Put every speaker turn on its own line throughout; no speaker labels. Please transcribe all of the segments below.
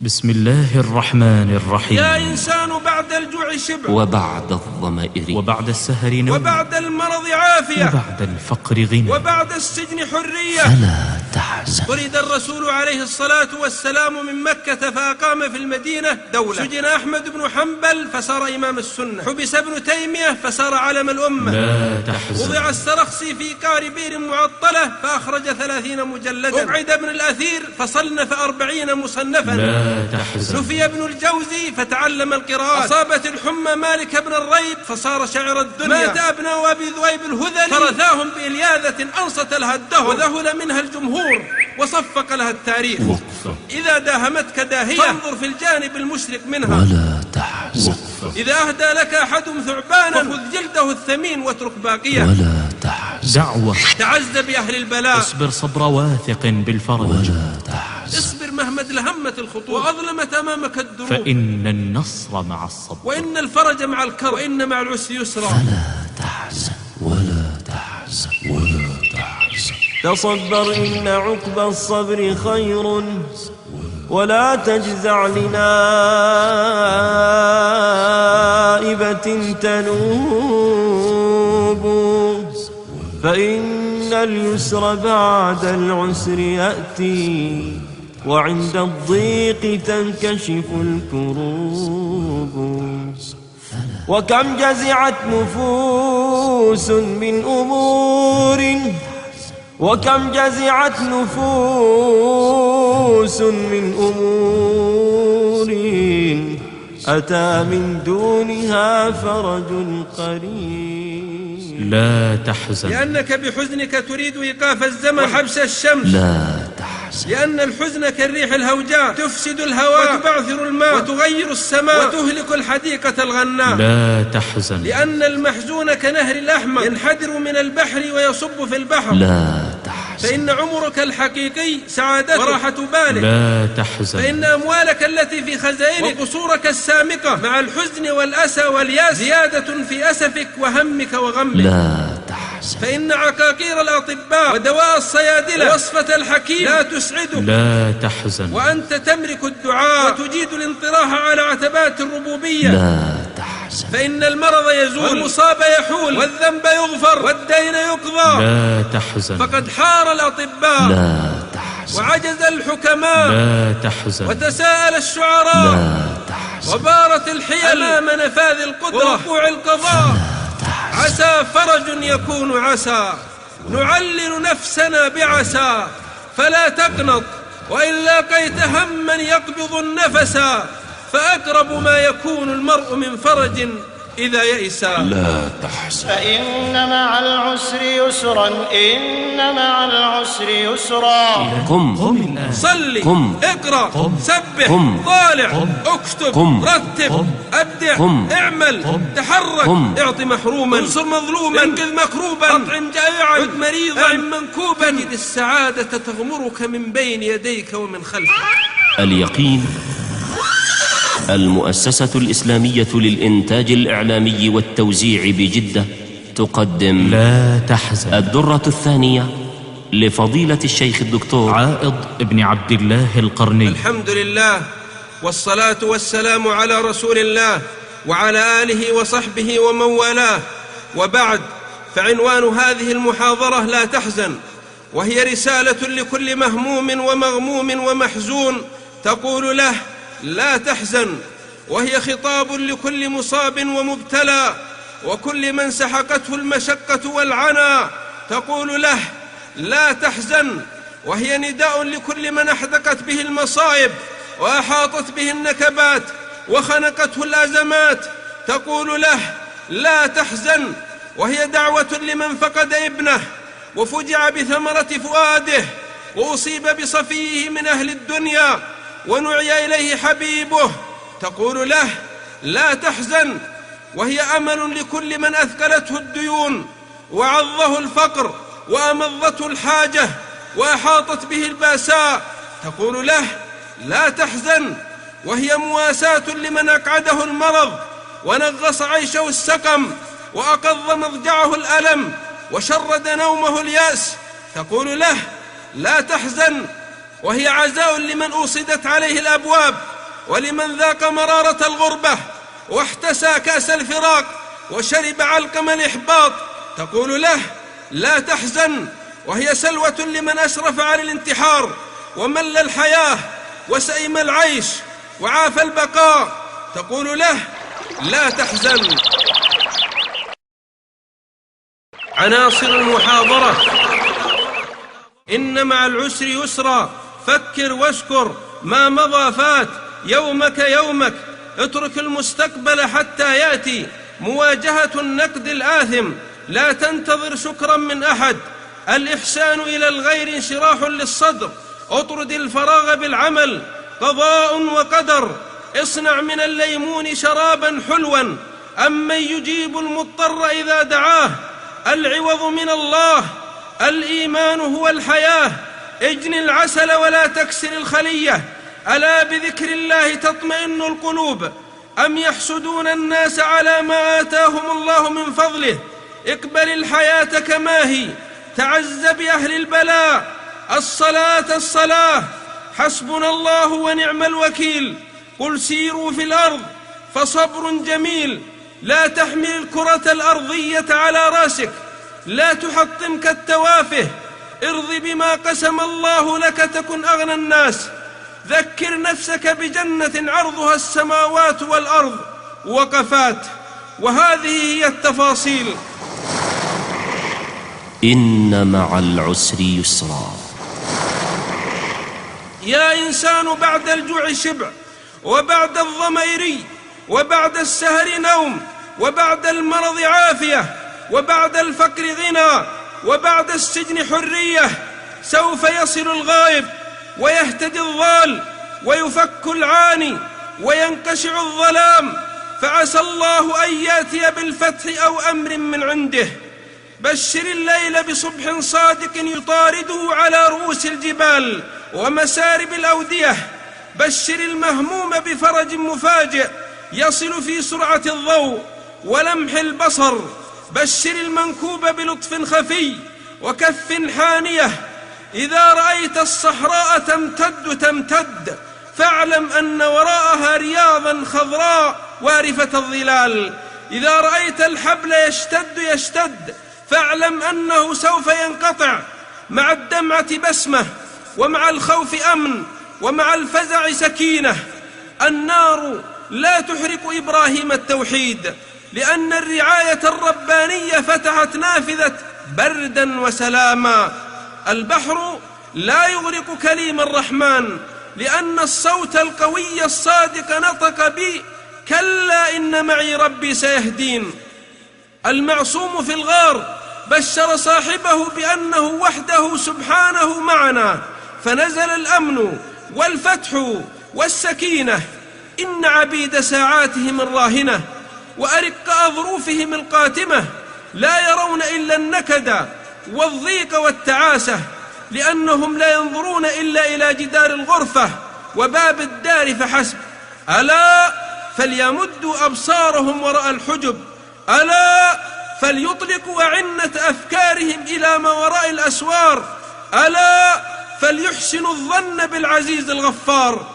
بسم الله الرحمن الرحيم.
يا إنسان بعد الجوع شبع،
وبعد الظمئ
وبعد السهر نوم،
وبعد المرض عافية،
وبعد الفقر غنى،
وبعد السجن حرية.
فلا تحزن.
طرد الرسول عليه الصلاة والسلام من مكة فأقام في المدينة دولة. سجن أحمد بن حنبل فصار إمام السنة. حبس ابن تيمية فصار علم الأمة.
لا تحزن.
وضع السرخسي في كار بير معطلة فأخرج 30 مجلدا. أبعد ابن الأثير فصنف 40 مصنفا.
لا تحزن.
سفي ابن الجوزي فتعلم القراءات. أصابت الحمى مالك بن الريب فصار شاعر الدنيا. مات أبناء أبي ذؤيب الهذلي فرثاهم بإلياذة أنصت لها الدهر، وذهل منها الجمهور وصفق لها التاريخ. إذا داهمتك داهية فانظر في الجانب المشرق منها.
ولا تحزن.
إذا أهدى لك أحد ثعبانا فخذ جلده الثمين واترك باقيه.
ولا تحزن.
دعوة.
تعز بأهل البلاء.
اصبر صبر واثق بالفرج.
ولا تحزن.
اصبر مهما ازدهمت الخطوط وأظلمت أمامك الدروب،
فإن النصر مع الصبر،
وإن الفرج مع الكرب، وإن مع العسر يسرا.
فلا تحزن. ولا تحزن. ولا تحزن.
تصبر إن عقب الصبر خير، ولا تجزع لنائبة تنوب، فإن اليسر بعد العسر يأتي، وعند الضيق تنكشف الكروب. وكم جزعت نفوس من أمور، وكم جزعت نفوس من أمور، أتى من دونها فرج قريب.
لا تحزن.
لأنك بحزنك تريد إيقاف الزمن وحبس الشمس.
لا تحزن.
لأن الحزن كالريح الهوجاء تفسد الهواء وتبعثر الماء وتغير السماء وتهلك الحديقة الغناء.
لا تحزن.
لأن المحزون كنهر الأحمر ينحدر من البحر ويصب في البحر.
لا تحزن.
فإن عمرك الحقيقي سعادتك وراحة بالك.
لا تحزن.
فإن أموالك التي في خزائنك وقصورك السامقة مع الحزن والأسى والياس زيادة في أسفك وهمك وغمك.
لا تحزن.
فإن عقاقير الأطباء ودواء الصيادلة ووصفة الحكيم لا تسعدك.
لا تحزن.
وأنت تملك الدعاء وتجيد الانطراح على عتبات الربوبية.
لا تحزن.
فإن المرض يزول والمصاب يحول والذنب يغفر والدين يقضى.
لا تحزن.
فقد حار الأطباء
لا تحزن.
وعجز الحكماء
لا تحزن.
وتساءل الشعراء.
لا تحزن.
وبارت الحيل أمام نفاذ القدرة ووقوع القضاء. عسى فرج يكون عسى، نعلل نفسنا بعسى، فلا تقنط وإن لاقيت هما يقبض النفس، فأقرب ما يكون المرء من فرج إذا يئسا.
لا تحزن.
فإن مع العسر يسرا، إن مع العسر يسرا.
قم.
الآن.
صلي.
قم.
اقرأ. سبح.
قم.
طالع. اكتب.
قم.
رتب. أبدع.
قم.
اعمل. تحرك.
قم.
اعط محروما. انصر مظلوما. انقذ مكروبا. اطعم جائعا. عد مريضا. اعم منكوبا. تجد السعادة تغمرك من بين يديك ومن خلفك.
اليقين، المؤسسة الإسلامية للإنتاج الإعلامي والتوزيع بجدة تقدم
لا تحزن.
الدرة الثانية لفضيلة الشيخ الدكتور
عائض ابن عبد الله القرني.
الحمد لله والصلاة والسلام على رسول الله وعلى آله وصحبه ومن والاه، وبعد، فعنوان هذه المحاضرة لا تحزن، وهي رسالة لكل مهموم ومغموم ومحزون تقول له لا تحزن، وهي خطاب لكل مصاب ومبتلى وكل من سحقته المشقة والعنى تقول له لا تحزن، وهي نداء لكل من أحدقت به المصائب وأحاطت به النكبات وخنقته الأزمات تقول له لا تحزن، وهي دعوة لمن فقد ابنه وفجع بثمرة فؤاده وأصيب بصفيه من أهل الدنيا ونعي إليه حبيبه تقول له لا تحزن، وهي أمل لكل من أثقلته الديون وعظه الفقر وأمضته الحاجة وأحاطت به الباساء تقول له لا تحزن، وهي مواساة لمن أقعده المرض ونغص عيشه السقم وأقض مضجعه الألم وشرد نومه اليأس تقول له لا تحزن، وهي عزاء لمن أوصدت عليه الأبواب، ولمن ذاق مرارة الغربة واحتسى كأس الفراق وشرب علقم الإحباط. تقول له: لا تحزن، وهي سلوة لمن أشرف على الانتحار ومل الحياة وسئم العيش وعاف البقاء. تقول له: لا تحزن. عناصر المحاضرة: إن مع العسر يسرا، فكر واشكر، ما مضى فات، يومك يومك، اترك المستقبل حتى يأتي، مواجهة النقد الآثم، لا تنتظر شكرا من أحد، الإحسان إلى الغير انشراح للصدر، اطرد الفراغ بالعمل، قضاء وقدر، اصنع من الليمون شرابا حلوا، أمن يجيب المضطر إذا دعاه، العوض من الله، الإيمان هو الحياة، اجن العسل ولا تكسر الخلية، ألا بذكر الله تطمئن القلوب، أم يحسدون الناس على ما آتاهم الله من فضله، اقبل الحياة كما هي، تعز بأهل البلاء، الصلاة الصلاة، حسبنا الله ونعم الوكيل، قل سيروا في الأرض فصبر جميل، لا تحمل الكرة الأرضية على راسك، لا تحطم كالتوافه، ارض بما قسم الله لك تكن أغنى الناس، ذكر نفسك بجنة عرضها السماوات والأرض. وقفات، وهذه هي التفاصيل.
إن مع العسر يسرا.
يا إنسان، بعد الجوع شبع، وبعد الظمأ ري، وبعد السهر نوم، وبعد المرض عافية، وبعد الفقر غنى، وبعد السجن حرية. سوف يصل الغائب ويهتدي الضال ويفك العاني وينقشع الظلام، فعسى الله أن يأتي بالفتح أو أمر من عنده. بشر الليل بصبح صادق يطارده على رؤوس الجبال ومسارب الأودية، بشر المهموم بفرج مفاجئ يصل في سرعة الضوء ولمح البصر، بشر المنكوب بلطف خفي وكف حانية. إذا رأيت الصحراء تمتد فاعلم أن وراءها رياضا خضراء وارفة الظلال. إذا رأيت الحبل يشتد فاعلم أنه سوف ينقطع. مع الدمعة بسمة، ومع الخوف أمن، ومع الفزع سكينة. النار لا تحرق إبراهيم التوحيد، لأن الرعاية الربانية فتحت نافذة بردا وسلاما. البحر لا يغرق كليم الرحمن، لأن الصوت القوي الصادق نطق بي: كلا إن معي ربي سيهدين. المعصوم في الغار بشر صاحبه بأنه وحده سبحانه معنا، فنزل الأمن والفتح والسكينة. إن عبيد ساعاتهم الراهنة وأرق ظروفهم القاتمة لا يرون إلا النكد والضيق والتعاسة، لأنهم لا ينظرون إلا إلى جدار الغرفة وباب الدار فحسب. ألا فليمدوا أبصارهم وراء الحجب، ألا فليطلقوا أعنة أفكارهم إلى ما وراء الأسوار، ألا فليحسنوا الظن بالعزيز الغفار.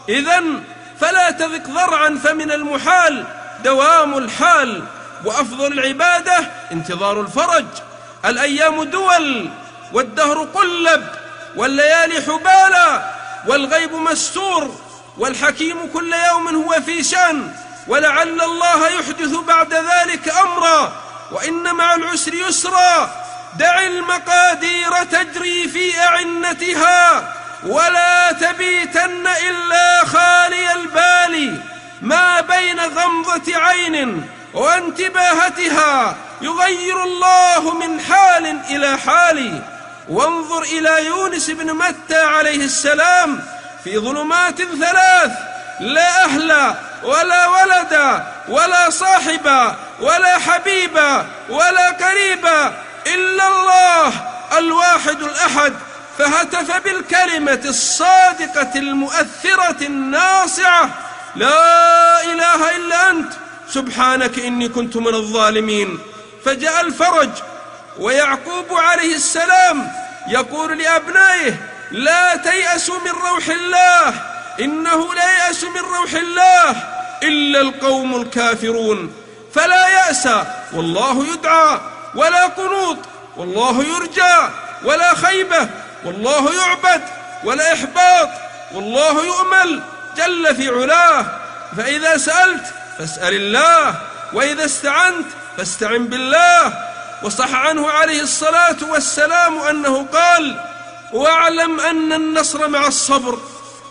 إذن فلا تذق ضرعا، فمن المحال دوام الحال، وأفضل العبادة انتظار الفرج. الأيام دول، والدهر قلب، والليالي حبالا، والغيب مستور، والحكيم كل يوم هو في شأن، ولعل الله يحدث بعد ذلك أمرا. وإن مع العسر يسرا، دع المقادير تجري في أعنتها، ولا تبيتن إلا خالي البال. ما بين غمضة عين وانتباهتها يغير الله من حال إلى حال. وانظر إلى يونس بن متى عليه السلام في ظلمات ثلاث: لا أهل ولا ولد ولا صاحب ولا حبيب ولا قريب إلا الله الواحد الأحد، فهتف بالكلمة الصادقة المؤثرة الناصعة: لا إله إلا أنت سبحانك إني كنت من الظالمين. فجاء الفرج، ويعقوب عليه السلام يقول لأبنائه: لا تيأسوا من روح الله، إنه لا ييأس من روح الله إلا القوم الكافرون. فلا يأس والله يدعى، ولا قنوط والله يرجى، ولا خيبة والله يعبد، ولا إحباط والله يؤمل جل في علاه. فإذا سألت فاسأل الله، وإذا استعنت فاستعن بالله. وصح عنه عليه الصلاة والسلام أنه قال: واعلم أن النصر مع الصبر،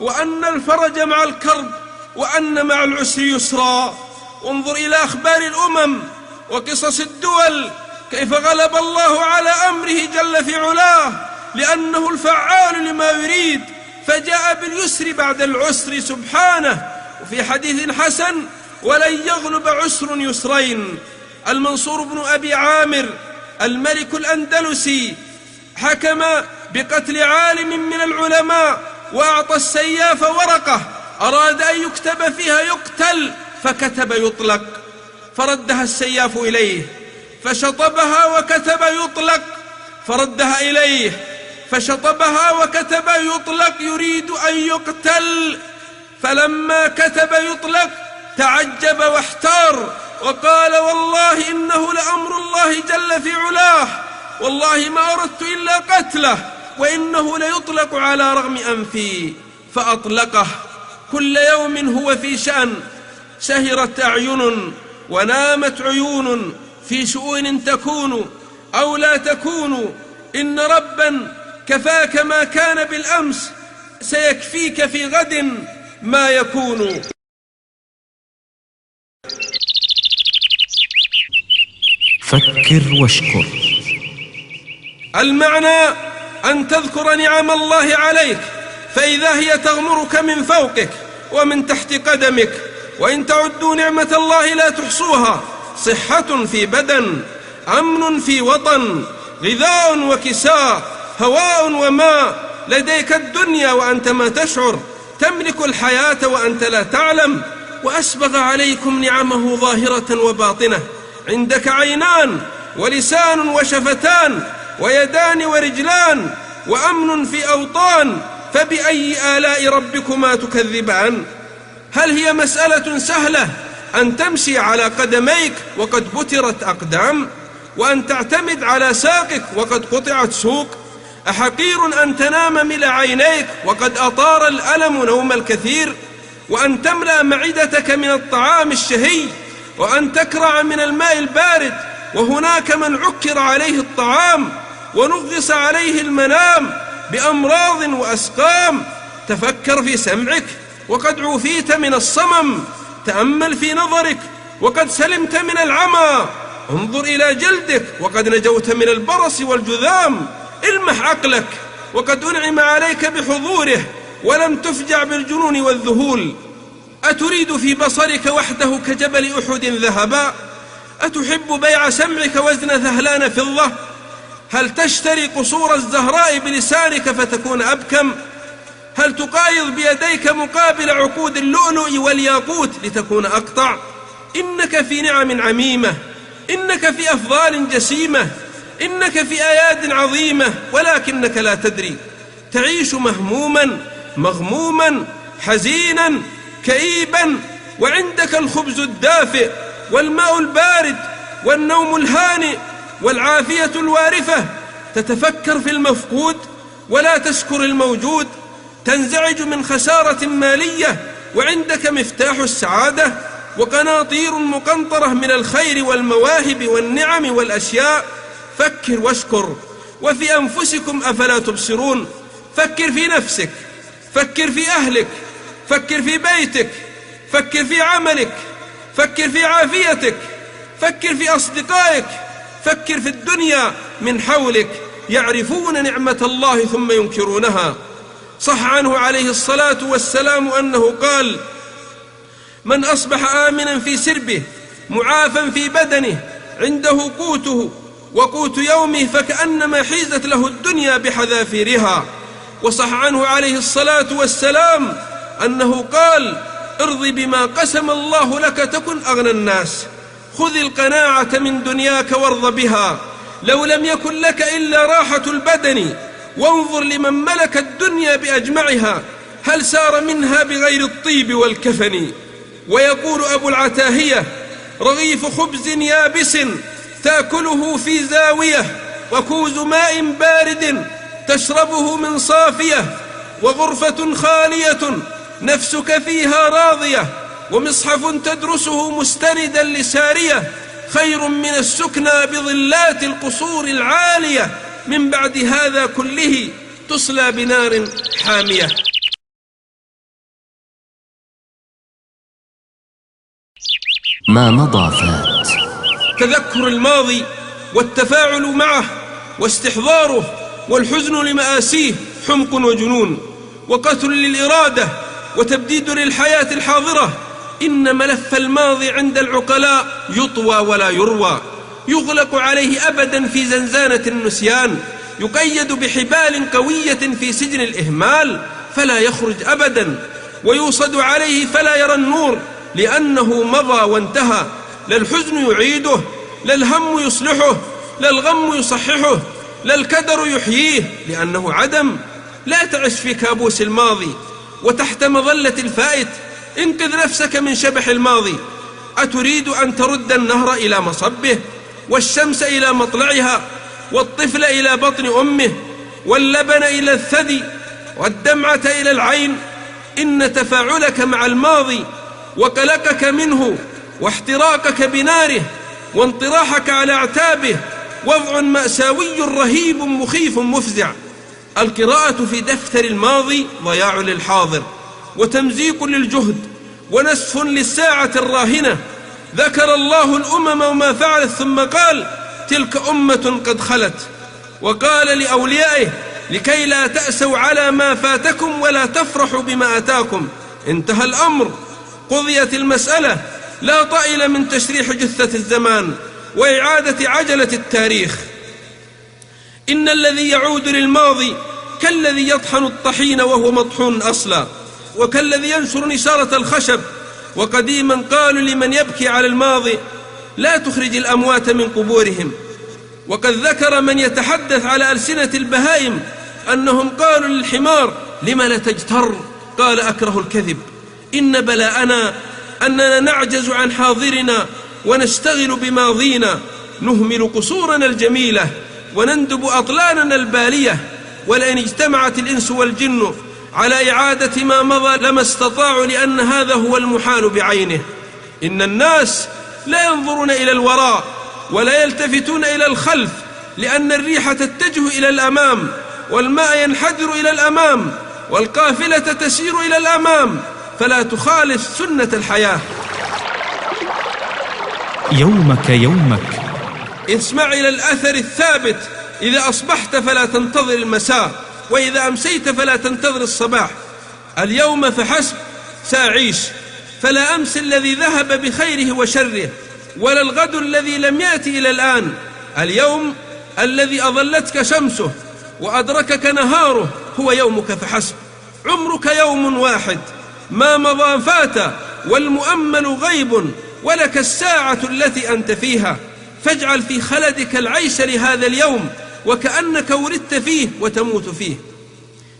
وأن الفرج مع الكرب، وأن مع العسر يسرا. انظر إلى أخبار الأمم وقصص الدول كيف غلب الله على أمره جل في علاه، لأنه الفعال لما يريد، فجاء باليسر بعد العسر سبحانه. وفي حديث حسن: ولن يغلب عسر يسرين. المنصور بن أبي عامر الملك الأندلسي حكم بقتل عالم من العلماء، وأعطى السياف ورقة أراد أن يكتب فيها يقتل، فكتب يطلق، فردها السياف إليه، فشطبها وكتب يطلق، فردها إليه، فشطبها وكتب يطلق، يريد أن يقتل. فلما كتب يطلق تعجب واحتار، وقال: والله إنه لأمر الله جل في علاه، والله ما أردت إلا قتله، وإنه ليطلق على رغم أنفي. فأطلقه. كل يوم هو في شأن، سهرت أعين ونامت عيون، في شؤون تكون أو لا تكون. إن ربا كفاك ما كان بالأمس، سيكفيك في غد ما يكون.
فكر واشكر.
المعنى أن تذكر نعم الله عليك، فإذا هي تغمرك من فوقك ومن تحت قدمك. وإن تعدوا نعمة الله لا تحصوها. صحة في بدن، أمن في وطن، غذاء وكساء، هواء وماء. لديك الدنيا وأنت ما تشعر، تملك الحياة وأنت لا تعلم. وأسبغ عليكم نعمه ظاهرة وباطنة. عندك عينان ولسان وشفتان ويدان ورجلان، وأمن في أوطان. فبأي آلاء ربكما تكذبان؟ هل هي مسألة سهلة أن تمشي على قدميك وقد بترت أقدام، وأن تعتمد على ساقك وقد قطعت سوق؟ أحقير أن تنام ملء عينيك وقد أطار الألم نوم الكثير، وأن تملأ معدتك من الطعام الشهي، وأن تكرع من الماء البارد، وهناك من عكر عليه الطعام ونغص عليه المنام بأمراض وأسقام. تفكر في سمعك وقد عوفيت من الصمم، تأمل في نظرك وقد سلمت من العمى، انظر إلى جلدك وقد نجوت من البرص والجذام. المح عقلك وقد أنعم عليك بحضوره ولم تفجع بالجنون والذهول. أتريد في بصرك وحده كجبل أحد ذهبا؟ أتحب بيع سمعك وزن ذهلان فضة؟ هل تشتري قصور الزهراء بلسانك فتكون أبكم؟ هل تقايض بيديك مقابل عقود اللؤلؤ والياقوت لتكون أقطع؟ إنك في نعم عميمة، إنك في أفضال جسيمة، إنك في أياد عظيمة، ولكنك لا تدري. تعيش مهموما مغموما حزينا كئيبا، وعندك الخبز الدافئ والماء البارد والنوم الهانئ والعافية الوارفة. تتفكر في المفقود ولا تشكر الموجود. تنزعج من خسارة مالية وعندك مفتاح السعادة وقناطير مقنطرة من الخير والمواهب والنعم والأشياء. فكر واشكر. وفي أنفسكم أفلا تبصرون؟ فكر في نفسك، فكر في أهلك، فكر في بيتك، فكر في عملك، فكر في عافيتك، فكر في أصدقائك، فكر في الدنيا من حولك. يعرفون نعمة الله ثم ينكرونها. صح عنه عليه الصلاة والسلام أنه قال: من أصبح آمنا في سربه معافا في بدنه عنده قوته وقوت يومه فكأنما حيزت له الدنيا بحذافيرها. وصح عنه عليه الصلاة والسلام أنه قال: ارض بما قسم الله لك تكن أغنى الناس. خذ القناعة من دنياك وارض بها. لو لم يكن لك إلا راحة البدن وانظر لمن ملك الدنيا بأجمعها هل سار منها بغير الطيب والكفن. ويقول أبو العتاهية: رغيف خبز يابس تأكله في زاوية، وكوز ماء بارد تشربه من صافية، وغرفة خالية نفسك فيها راضية، ومصحف تدرسه مستندا لسارية، خير من السكنى بظلات القصور العالية. من بعد هذا كله تصلى بنار حامية.
ما مضى فات.
تذكر الماضي والتفاعل معه واستحضاره والحزن لمآسيه حمق وجنون وقتل للإرادة وتبديد للحياة الحاضرة. إن ملف الماضي عند العقلاء يطوى ولا يروى، يغلق عليه أبدا في زنزانة النسيان، يقيد بحبال قوية في سجن الإهمال فلا يخرج أبدا، ويوصد عليه فلا يرى النور، لأنه مضى وانتهى. لا الحزن يعيده، لا الهم يصلحه، لا الغم يصححه، لا الكدر يحييه، لأنه عدم. لا تعش في كابوس الماضي وتحت مظلة الفائت، انقذ نفسك من شبح الماضي. أتريد أن ترد النهر إلى مصبه، والشمس إلى مطلعها، والطفل إلى بطن أمه، واللبن إلى الثدي، والدمعة إلى العين؟ إن تفاعلك مع الماضي وقلقك منه واحتراقك بناره وانطراحك على اعتابه وضع مأساوي رهيب مخيف مفزع. القراءة في دفتر الماضي ضياع للحاضر وتمزيق للجهد ونسف للساعة الراهنة. ذكر الله الأمم وما فعلت ثم قال: تلك أمة قد خلت. وقال لأوليائه: لكي لا تأسوا على ما فاتكم ولا تفرحوا بما أتاكم. انتهى الأمر، قضيت المسألة، لا طائل من تشريح جثة الزمان وإعادة عجلة التاريخ. إن الذي يعود للماضي كالذي يطحن الطحين وهو مطحون أصلا، وكالذي ينشر نشارة الخشب. وقديما قالوا لمن يبكي على الماضي: لا تخرج الأموات من قبورهم. وقد ذكر من يتحدث على ألسنة البهائم أنهم قالوا للحمار: لم لا تجتر؟ قال: أكره الكذب. إن بلاءنا أننا نعجز عن حاضرنا ونشتغل بماضينا، نهمل قصورنا الجميلة ونندب أطلالنا البالية. ولئن اجتمعت الإنس والجن على إعادة ما مضى لما استطاعوا، لأن هذا هو المحال بعينه. إن الناس لا ينظرون إلى الوراء ولا يلتفتون إلى الخلف، لأن الريح تتجه إلى الأمام، والماء ينحدر إلى الأمام، والقافلة تسير إلى الأمام، فلا تخالف سنة الحياة.
يومك يومك.
اسمع إلى الأثر الثابت: إذا أصبحت فلا تنتظر المساء، وإذا أمسيت فلا تنتظر الصباح. اليوم فحسب سأعيش، فلا أمس الذي ذهب بخيره وشره، ولا الغد الذي لم يأتي إلى الآن. اليوم الذي أظلتك شمسه وأدركك نهاره هو يومك فحسب. عمرك يوم واحد، ما مضى فات، والمؤمل غيب، ولك الساعة التي أنت فيها. فاجعل في خلدك العيش لهذا اليوم وكأنك ولدت فيه وتموت فيه.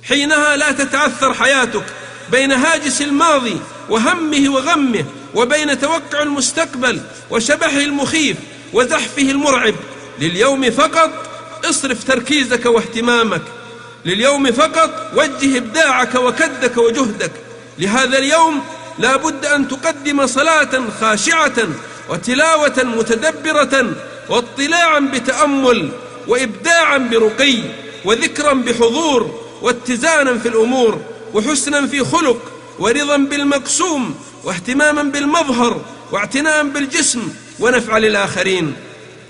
حينها لا تتعثر حياتك بين هاجس الماضي وهمه وغمه، وبين توقع المستقبل وشبحه المخيف وزحفه المرعب. لليوم فقط اصرف تركيزك واهتمامك، لليوم فقط وجه إبداعك وكدك وجهدك. لهذا اليوم لا بد أن تقدم صلاة خاشعة وتلاوة متدبرة واطلاعا بتأمل وإبداعا برقي وذكرا بحضور واتزانا في الأمور وحسنا في خلق ورضا بالمقسوم واهتماما بالمظهر واعتناء بالجسم ونفع للآخرين.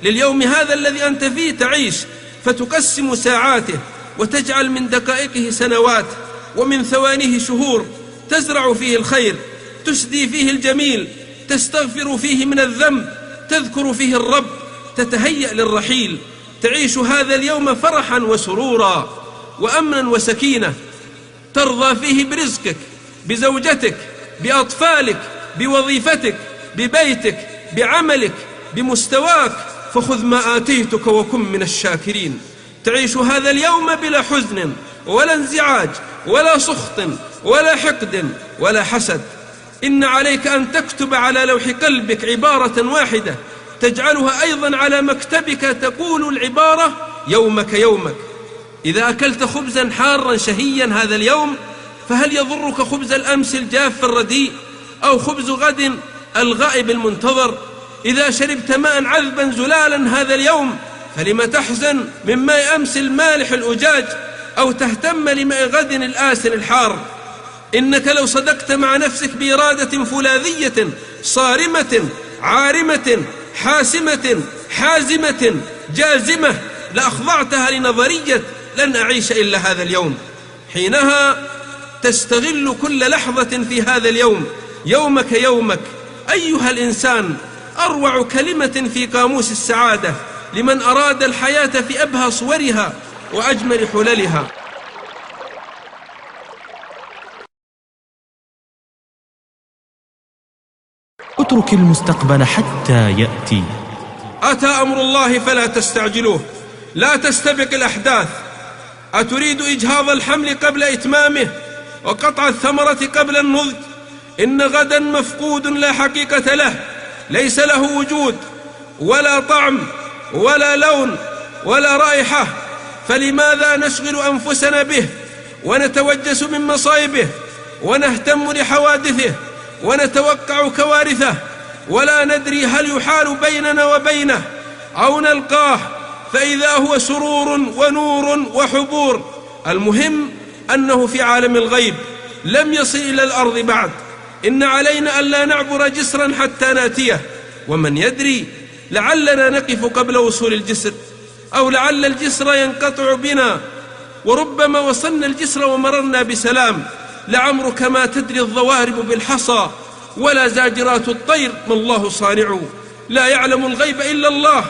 لليوم هذا الذي أنت فيه تعيش، فتقسم ساعاته وتجعل من دقائقه سنوات ومن ثوانيه شهور، تزرع فيه الخير، تسدي فيه الجميل، تستغفر فيه من الذنب، تذكر فيه الرب، تتهيأ للرحيل. تعيش هذا اليوم فرحا وسرورا وأمنا وسكينة، ترضى فيه برزقك، بزوجتك، بأطفالك، بوظيفتك، ببيتك، بعملك، بمستواك. فخذ ما آتيتك وكن من الشاكرين. تعيش هذا اليوم بلا حزن ولا انزعاج ولا سخط ولا حقد ولا حسد. إن عليك أن تكتب على لوح قلبك عبارة واحدة تجعلها أيضا على مكتبك، تقول العبارة: يومك يومك. إذا أكلت خبزا حارا شهيا هذا اليوم، فهل يضرك خبز الأمس الجاف الرديء أو خبز غد الغائب المنتظر؟ إذا شربت ماء عذبا زلالا هذا اليوم، فلم تحزن من ماء أمس المالح الأجاج أو تهتم لماء غد الآسن الحار؟ إنك لو صدقت مع نفسك بإرادة فولاذية صارمة عارمة حاسمة حازمة جازمة لأخضعتها لنظرية لن أعيش إلا هذا اليوم. حينها تستغل كل لحظة في هذا اليوم. يومك يومك أيها الإنسان أروع كلمة في قاموس السعادة لمن أراد الحياة في أبهى صورها وأجمل حللها.
اترك المستقبل حتى يأتي.
أتى أمر الله فلا تستعجلوه، لا تستبق الأحداث. أتريد إجهاض الحمل قبل إتمامه وقطع الثمرة قبل النضج؟ إن غدا مفقود لا حقيقة له، ليس له وجود ولا طعم ولا لون ولا رائحة، فلماذا نشغل أنفسنا به ونتوجس من مصائبه ونهتم لحوادثه ونتوقع كوارثه ولا ندري هل يحال بيننا وبينه أو نلقاه فإذا هو سرور ونور وحبور؟ المهم أنه في عالم الغيب لم يصل إلى الأرض بعد. إن علينا ألا نعبر جسرا حتى ناتيه، ومن يدري لعلنا نقف قبل وصول الجسر، أو لعل الجسر ينقطع بنا، وربما وصلنا الجسر ومررنا بسلام. لعمرك ما تدري الضوارب بالحصى ولا زاجرات الطير ما الله صانعه. لا يعلم الغيب إلا الله،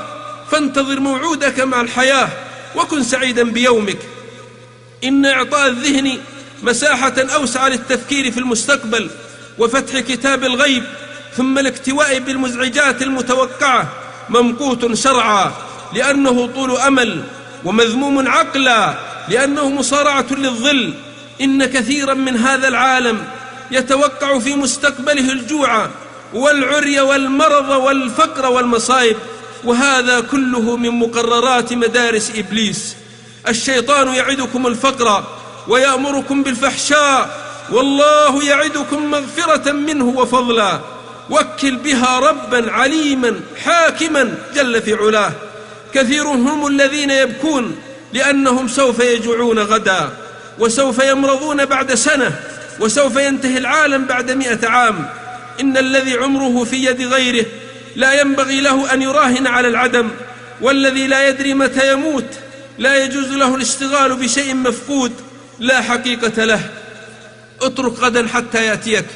فانتظر موعودك مع الحياة وكن سعيدا بيومك. إن إعطاء الذهن مساحة أوسع للتفكير في المستقبل وفتح كتاب الغيب ثم الاكتواء بالمزعجات المتوقعة ممقوت شرعا لأنه طول أمل، ومذموم عقلا لأنه مصارعة للظل. إن كثيرا من هذا العالم يتوقع في مستقبله الجوع والعري والمرض والفقر والمصائب، وهذا كله من مقررات مدارس إبليس. الشيطان يعدكم الفقر ويأمركم بالفحشاء، والله يعدكم مغفرة منه وفضلا. وكل بها ربا عليما حاكما جل في علاه. كثير هم الذين يبكون لأنهم سوف يجوعون غدا، وسوف يمرضون بعد سنة، وسوف ينتهي العالم بعد 100 عام. إن الذي عمره في يد غيره لا ينبغي له أن يراهن على العدم، والذي لا يدري متى يموت لا يجوز له الاشتغال بشيء مفقود لا حقيقة له. اترك غدا حتى يأتيك،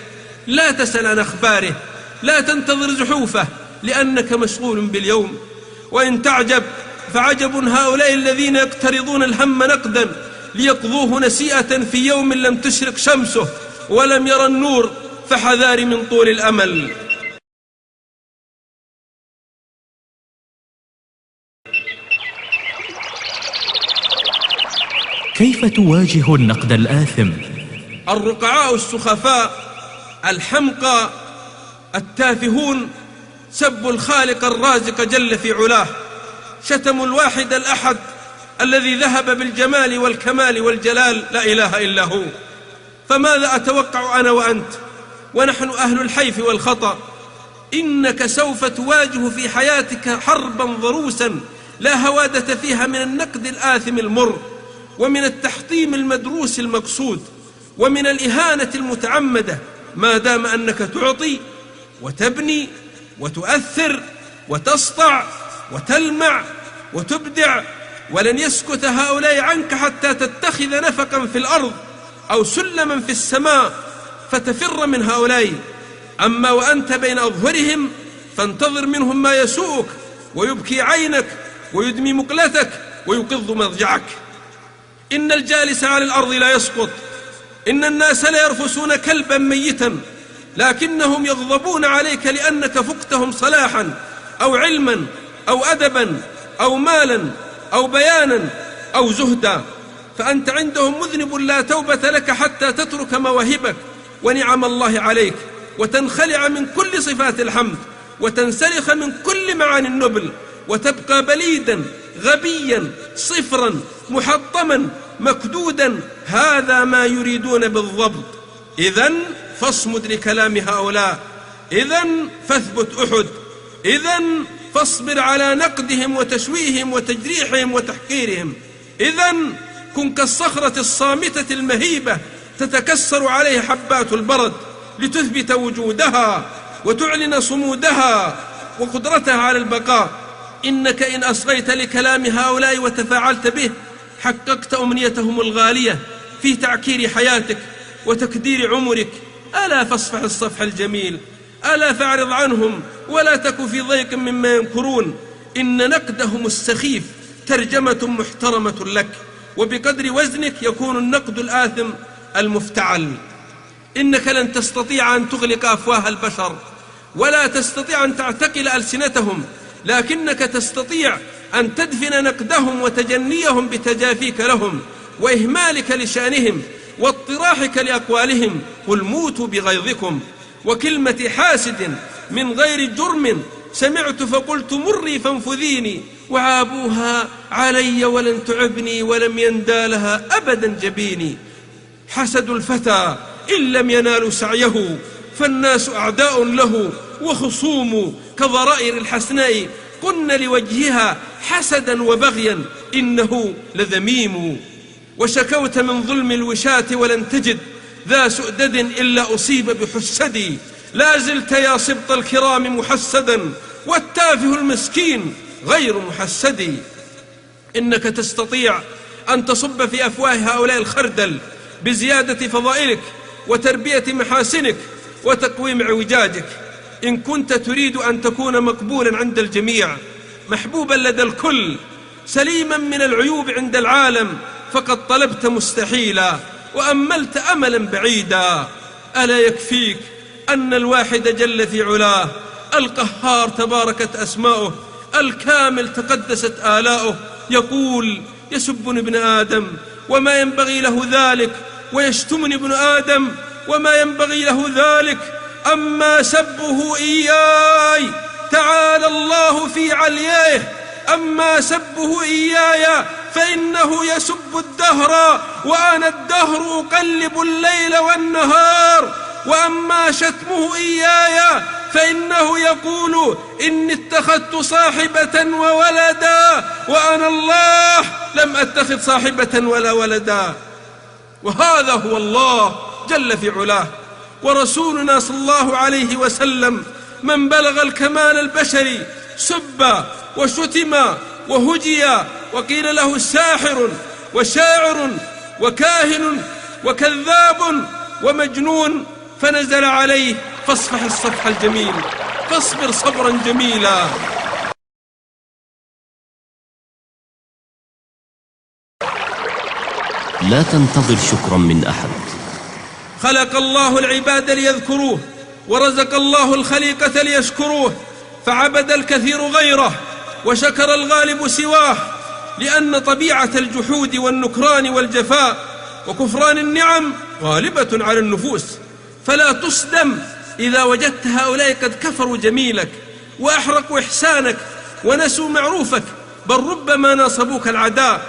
لا تسأل عن أخباره، لا تنتظر زحوفه لأنك مشغول باليوم. وإن تعجب فعجب هؤلاء الذين يقترضون الهم نقدا ليقضوه نسيئة في يوم لم تشرق شمسه ولم يرى النور، فحذار من طول الأمل.
كيف تواجه النقد الآثم؟
الرقعاء السخفاء الحمقى التافهون سبوا الخالق الرازق جل في علاه، شتموا الواحد الأحد الذي ذهب بالجمال والكمال والجلال، لا إله إلا هو. فماذا أتوقع أنا وأنت ونحن أهل الحيف والخطأ؟ إنك سوف تواجه في حياتك حربا ضروسا لا هوادة فيها من النقد الآثم المر، ومن التحطيم المدروس المقصود، ومن الإهانة المتعمدة، ما دام أنك تعطي وتبني وتؤثر وتسطع وتلمع وتبدع. ولن يسكت هؤلاء عنك حتى تتخذ نفقا في الأرض أو سلما في السماء فتفر من هؤلاء. أما وأنت بين أظهرهم فانتظر منهم ما يسوءك ويبكي عينك ويدمي مقلتك ويقض مضجعك. إن الجالس على الأرض لا يسقط، إن الناس لا يرفسون كلبا ميتا، لكنهم يغضبون عليك لأنك فقتهم صلاحا أو علما أو أدبا أو مالا أو بيانا أو زهدا، فأنت عندهم مذنب لا توبة لك حتى تترك مواهبك ونعم الله عليك، وتنخلع من كل صفات الحمد، وتنسلخ من كل معاني النبل، وتبقى بليدا غبيا صفرا محطما مكدودا. هذا ما يريدون بالضبط. إذن فاصمد لكلام هؤلاء، إذن فاثبت أحد، إذن فاصبر على نقدهم وتشويههم وتجريحهم وتحقيرهم، إذن كن كالصخرة الصامتة المهيبة تتكسر عليها حبات البرد لتثبت وجودها وتعلن صمودها وقدرتها على البقاء. إنك إن أصغيت لكلام هؤلاء وتفاعلت به حققت أمنيتهم الغالية في تعكير حياتك وتكدير عمرك. ألا فاصفح الصفح الجميل، ألا فاعرض عنهم ولا تك في ضيق مما ينكرون. إن نقدهم السخيف ترجمة محترمة لك، وبقدر وزنك يكون النقد الآثم المفتعل. إنك لن تستطيع أن تغلق أفواه البشر، ولا تستطيع أن تعتقل ألسنتهم، لكنك تستطيع أن تدفن نقدهم وتجنيهم بتجافيك لهم وإهمالك لشأنهم واطراحك لأقوالهم. قل موتوا بغيظكم. وكلمة حاسد من غير جرم سمعت فقلت مري فانفذيني، وعابوها علي ولن تعبني ولم يندالها أبدا جبيني. حسد الفتى إن لم ينالوا سعيه، فالناس أعداء له وخصوم كضرائر الحسناء، قن لوجهها حسدا وبغيا إنه لذميم. وشكوت من ظلم الوشاة ولن تجد ذا سؤدد إلا أصيب بحسدي. لا زلت يا سبط الكرام محسدا، والتافه المسكين غير محسدي. إنك تستطيع أن تصب في أفواه هؤلاء الخردل بزيادة فضائلك وتربية محاسنك وتقويم اعوجاجك. إن كنت تريد أن تكون مقبولا عند الجميع، محبوبا لدى الكل، سليما من العيوب عند العالم، فقد طلبت مستحيلا وأملت أملا بعيدا. ألا يكفيك أن الواحد جل في علاه، القهار تباركت أسماؤه، الكامل تقدست آلاؤه، يقول: يسبني ابن آدم وما ينبغي له ذلك، ويشتمني ابن آدم وما ينبغي له ذلك، أما سبه إياي تعالى الله في علييه، أما سبه إياي فإنه يسب الدهر، وأنا الدهر أقلب الليل والنهار، وأما شتمه إياي فإنه يقول: إني اتخذت صاحبة وولدا، وأنا الله لم أتخذ صاحبة ولا ولدا. وهذا هو الله جل في علاه. ورسولنا صلى الله عليه وسلم من بلغ الكمال البشري سب وشتم وهجي، وقيل له ساحر وشاعر وكاهن وكذاب ومجنون، فنزل عليه: فاصفح الصفح الجميل، فاصبر صبرا جميلا.
لا تنتظر شكرا من أحد.
خلق الله العباد ليذكروه، ورزق الله الخليقة ليشكروه، فعبد الكثير غيره وشكر الغالب سواه، لأن طبيعة الجحود والنكران والجفاء وكفران النعم غالبة على النفوس. فلا تصدم إذا وجدت هؤلاء قد كفروا جميلك وأحرقوا إحسانك ونسوا معروفك، بل ربما ناصبوك العداء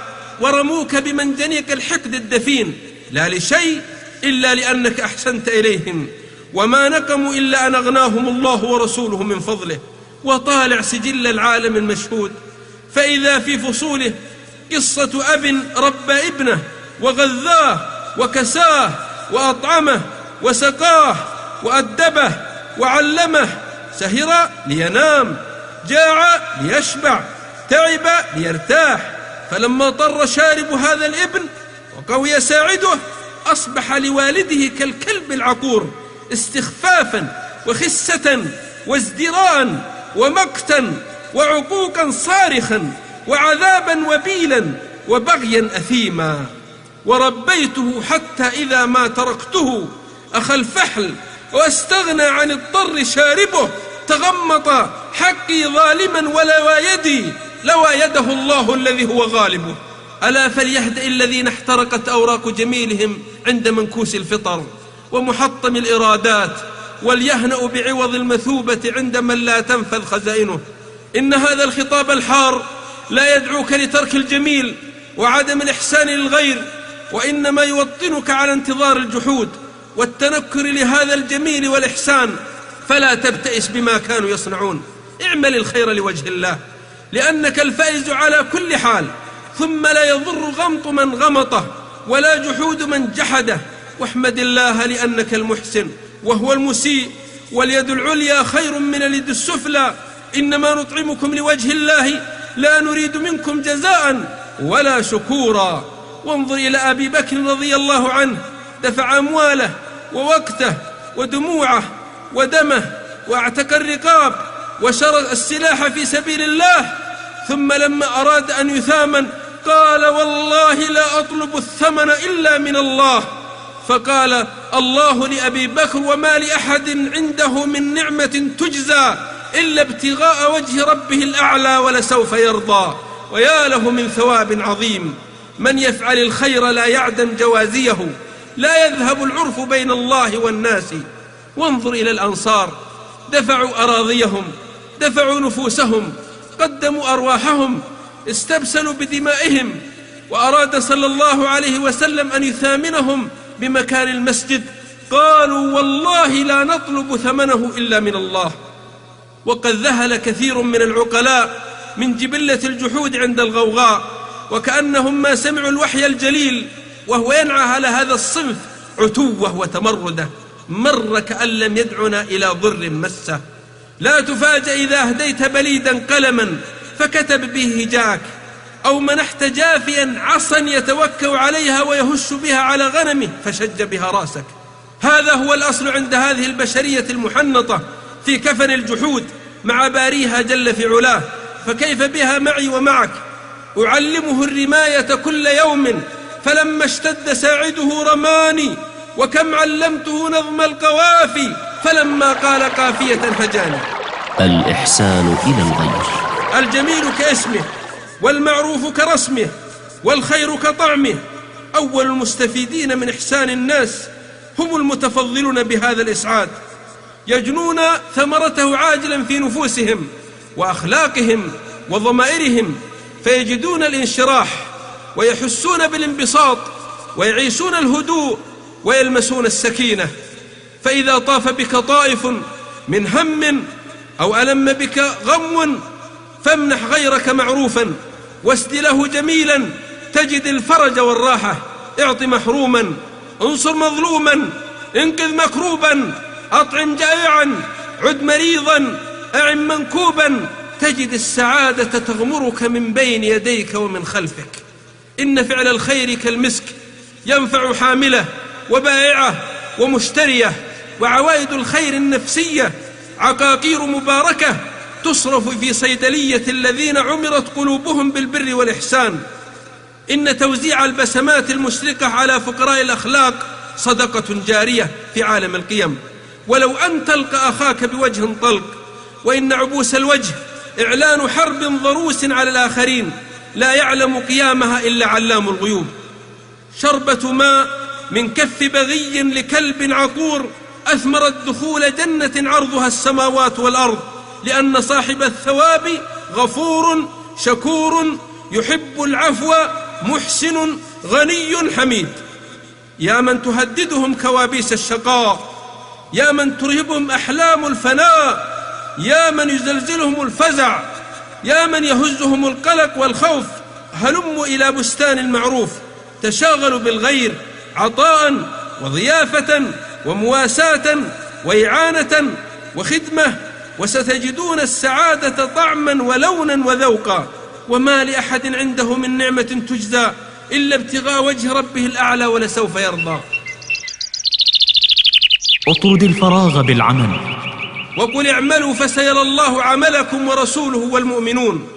ورموك بمنجنيق الحقد الدفين، لا لشيء إلا لأنك أحسنت إليهم. وما نقموا إلا أن أغناهم الله ورسوله من فضله. وطالع سجل العالم المشهود، فإذا في فصوله قصة أب ربى ابنه وغذاه وكساه وأطعمه وسقاه وأدبه وعلمه، سهر لينام، جاع ليشبع، تعب ليرتاح. فلما طر شارب هذا الابن وقوي ساعده، أصبح لوالده كالكلب العقور، استخفافا وخسة وازدراء ومقتا وعقوقا صارخا وعذابا وبيلا وبغيا أثيما. وربيته حتى إذا ما تركته أخى الفحل واستغنى عن الضر شاربه، تغمط حقي ظالما ولوى يدي، لوى يده الله الذي هو غالبه. ألا فليهدئ الذين احترقت أوراق جميلهم عند منكوس الفطر ومحطم الإرادات، وليهنأ بعوض المثوبة عند من لا تنفذ خزائنه. إن هذا الخطاب الحار لا يدعوك لترك الجميل وعدم الإحسان للغير، وإنما يوطنك على انتظار الجحود والتنكر لهذا الجميل والإحسان. فلا تبتئس بما كانوا يصنعون، اعمل الخير لوجه الله، لأنك الفائز على كل حال. ثم لا يضر غمط من غمطه ولا جحود من جحده، واحمد الله لأنك المحسن وهو المسيء، واليد العليا خير من اليد السفلى. إنما نطعمكم لوجه الله لا نريد منكم جزاء ولا شكورا. وانظر إلى أبي بكر رضي الله عنه، دفع أمواله ووقته ودموعه ودمه واعتق الرقاب وشرى السلاح في سبيل الله، ثم لما أراد أن يثامن قال والله لا أطلب الثمن إلا من الله. فقال الله لأبي بكر وما لأحد عنده من نعمة تجزى إلا ابتغاء وجه ربه الأعلى ولسوف يرضى، ويا له من ثواب عظيم. من يفعل الخير لا يعدم جوازيه، لا يذهب العرف بين الله والناس. وانظر إلى الأنصار، دفعوا أراضيهم، دفعوا نفوسهم، قدموا أرواحهم، استبسلوا بدمائهم، وأراد صلى الله عليه وسلم أن يثامنهم بمكان المسجد، قالوا والله لا نطلب ثمنه إلا من الله. وقد ذهل كثير من العقلاء من جبلة الجحود عند الغوغاء، وكأنهم ما سمعوا الوحي الجليل وهو ينعى على هذا الصنف عتوه وتمرده، مر كأن لم يدعنا إلى ضر مسه. لا تفاجأ إذا أهديت بليدا قلما فكتب به هجاك، أو منحت جافيا عصا يتوكأ عليها ويهش بها على غنمه فشج بها راسك. هذا هو الأصل عند هذه البشرية المحنطة في كفن الجحود مع باريها جل في علاه. فكيف بها معي ومعك؟ أعلمه الرماية كل يوم، فلما اشتد ساعده رماني، وكم علمته نظم القوافي فلما قال قافية فجاني.
الإحسان إلى الغير.
الجميل كاسمه، والمعروف كرسمه، والخير كطعمه. أول المستفيدين من إحسان الناس هم المتفضلون بهذا الإسعاد، يجنون ثمرته عاجلا في نفوسهم وأخلاقهم وضمائرهم، فيجدون الانشراح ويحسون بالانبساط ويعيشون الهدوء ويلمسون السكينة. فإذا طاف بك طائف من هم أو ألم بك غم فامنح غيرك معروفا، واسد له جميلا تجد الفرج والراحة. اعط محروما، انصر مظلوما، انقذ مكروبا، أطعم جائعا، عد مريضا، أعن منكوبا، تجد السعادة تغمرك من بين يديك ومن خلفك. إن فعل الخير كالمسك ينفع حامله وبائعه ومشتريه، وعوائد الخير النفسية عقاقير مباركة تصرف في صيدلية الذين عمرت قلوبهم بالبر والإحسان. إن توزيع البسمات المشرقة على فقراء الأخلاق صدقة جارية في عالم القيم، ولو أن تلقى أخاك بوجه طلق. وإن عبوس الوجه إعلان حرب ضروس على الآخرين لا يعلم قيامها إلا علام الغيوب. شربة ماء من كف بغي لكلب عقور أثمرت دخول جنة عرضها السماوات والأرض، لأن صاحب الثواب غفور شكور يحب العفو محسن غني حميد. يا من تهددهم كوابيس الشقاء، يا من ترهبهم أحلام الفناء، يا من يزلزلهم الفزع، يا من يهزهم القلق والخوف، هلموا إلى بستان المعروف، تشاغلوا بالغير عطاء وضيافة ومواساة وإعانة وخدمة، وستجدون السعادة طعما ولونا وذوقا. وما لأحد عنده من نعمة تجزى إلا ابتغاء وجه ربه الأعلى ولسوف يرضى.
اطرد الفراغ بالعمل.
وقل اعملوا فسيرى الله عملكم ورسوله والمؤمنون.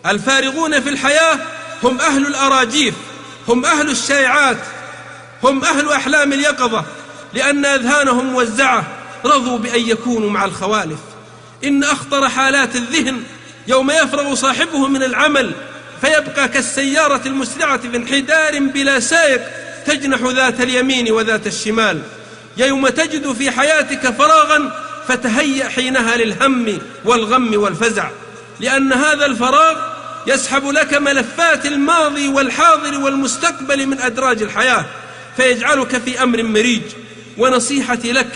الفارغون في الحياة هم أهل الأراجيف، هم أهل الشائعات، هم أهل أحلام اليقظة، لأن أذهانهم موزعة، رضوا بأن يكونوا مع الخوالف. إن أخطر حالات الذهن يوم يفرغ صاحبه من العمل فيبقى كالسيارة المسرعة في انحدار بلا سائق تجنح ذات اليمين وذات الشمال. يوم تجد في حياتك فراغا فتهيأ حينها للهم والغم والفزع، لأن هذا الفراغ يسحب لك ملفات الماضي والحاضر والمستقبل من أدراج الحياة، فيجعلك في أمر مريج. ونصيحتي لك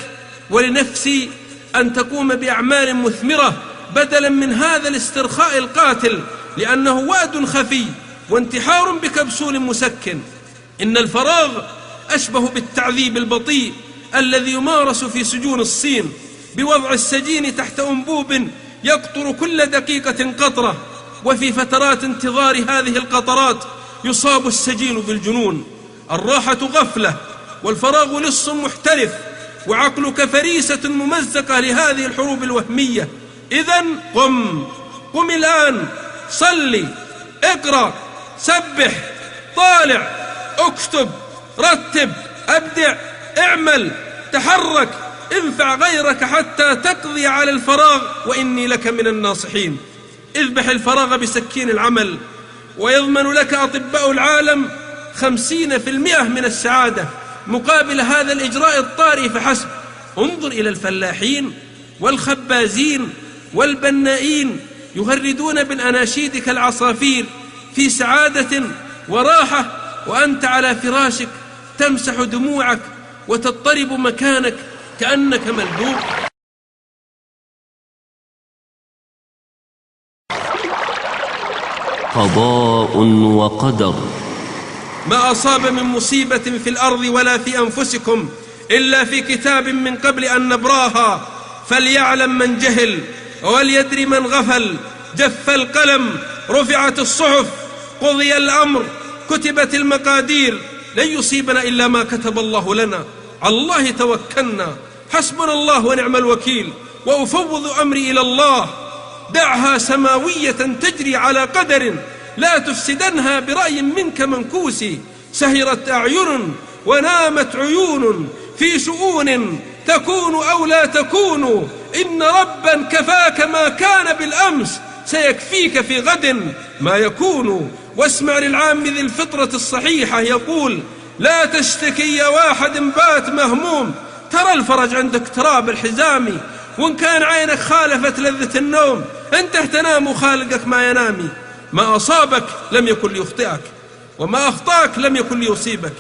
ولنفسي أن تقوم بأعمال مثمرة بدلا من هذا الاسترخاء القاتل، لأنه وأد خفي وانتحار بكبسول مسكن. إن الفراغ أشبه بالتعذيب البطيء الذي يمارس في سجون الصين، بوضع السجين تحت أنبوب يقطر كل دقيقة قطرة، وفي فترات انتظار هذه القطرات يصاب السجين بالجنون. الراحة غفلة، والفراغ لص محترف، وعقلك فريسة ممزقة لهذه الحروب الوهمية. إذن قم الآن، صلي، اقرأ، سبح، طالع، اكتب، رتب، أبدع، اعمل، تحرك، انفع غيرك حتى تقضي على الفراغ، وإني لك من الناصحين. اذبح الفراغ بسكين العمل، ويضمن لك أطباء العالم 50% من السعادة مقابل هذا الإجراء الطارئ فحسب. انظر إلى الفلاحين والخبازين والبنائين يغردون بالأناشيد كالعصافير في سعادة وراحة، وأنت على فراشك تمسح دموعك وتضطرب مكانك كأنك ملبوب.
قضاء وقدر.
ما أصاب من مصيبة في الأرض ولا في أنفسكم إلا في كتاب من قبل أن نبراها، فليعلم من جهل وليدري من غفل. جف القلم، رفعت الصحف، قضي الأمر، كتبت المقادير، لن يصيبنا إلا ما كتب الله لنا. على الله توكلنا، حسبنا الله ونعم الوكيل، وأفوض أمري إلى الله. دعها سماوية تجري على قدر، لا تفسدنها برأي منك منكوس. سهرت أعين ونامت عيون في شؤون تكون أو لا تكون. إن ربا كفاك ما كان بالأمس، سيكفيك في غد ما يكون. واسمع للعام ذي الفطرة الصحيحة يقول: لا تشتكي يا واحد بات مهموم، ترى الفرج عند اقتراب الحزام. وإن كان عينك خالفت لذة النوم، أنت تنام وخالقك ما ينامي. ما أصابك لم يكن ليخطئك، وما أخطأك لم يكن ليصيبك.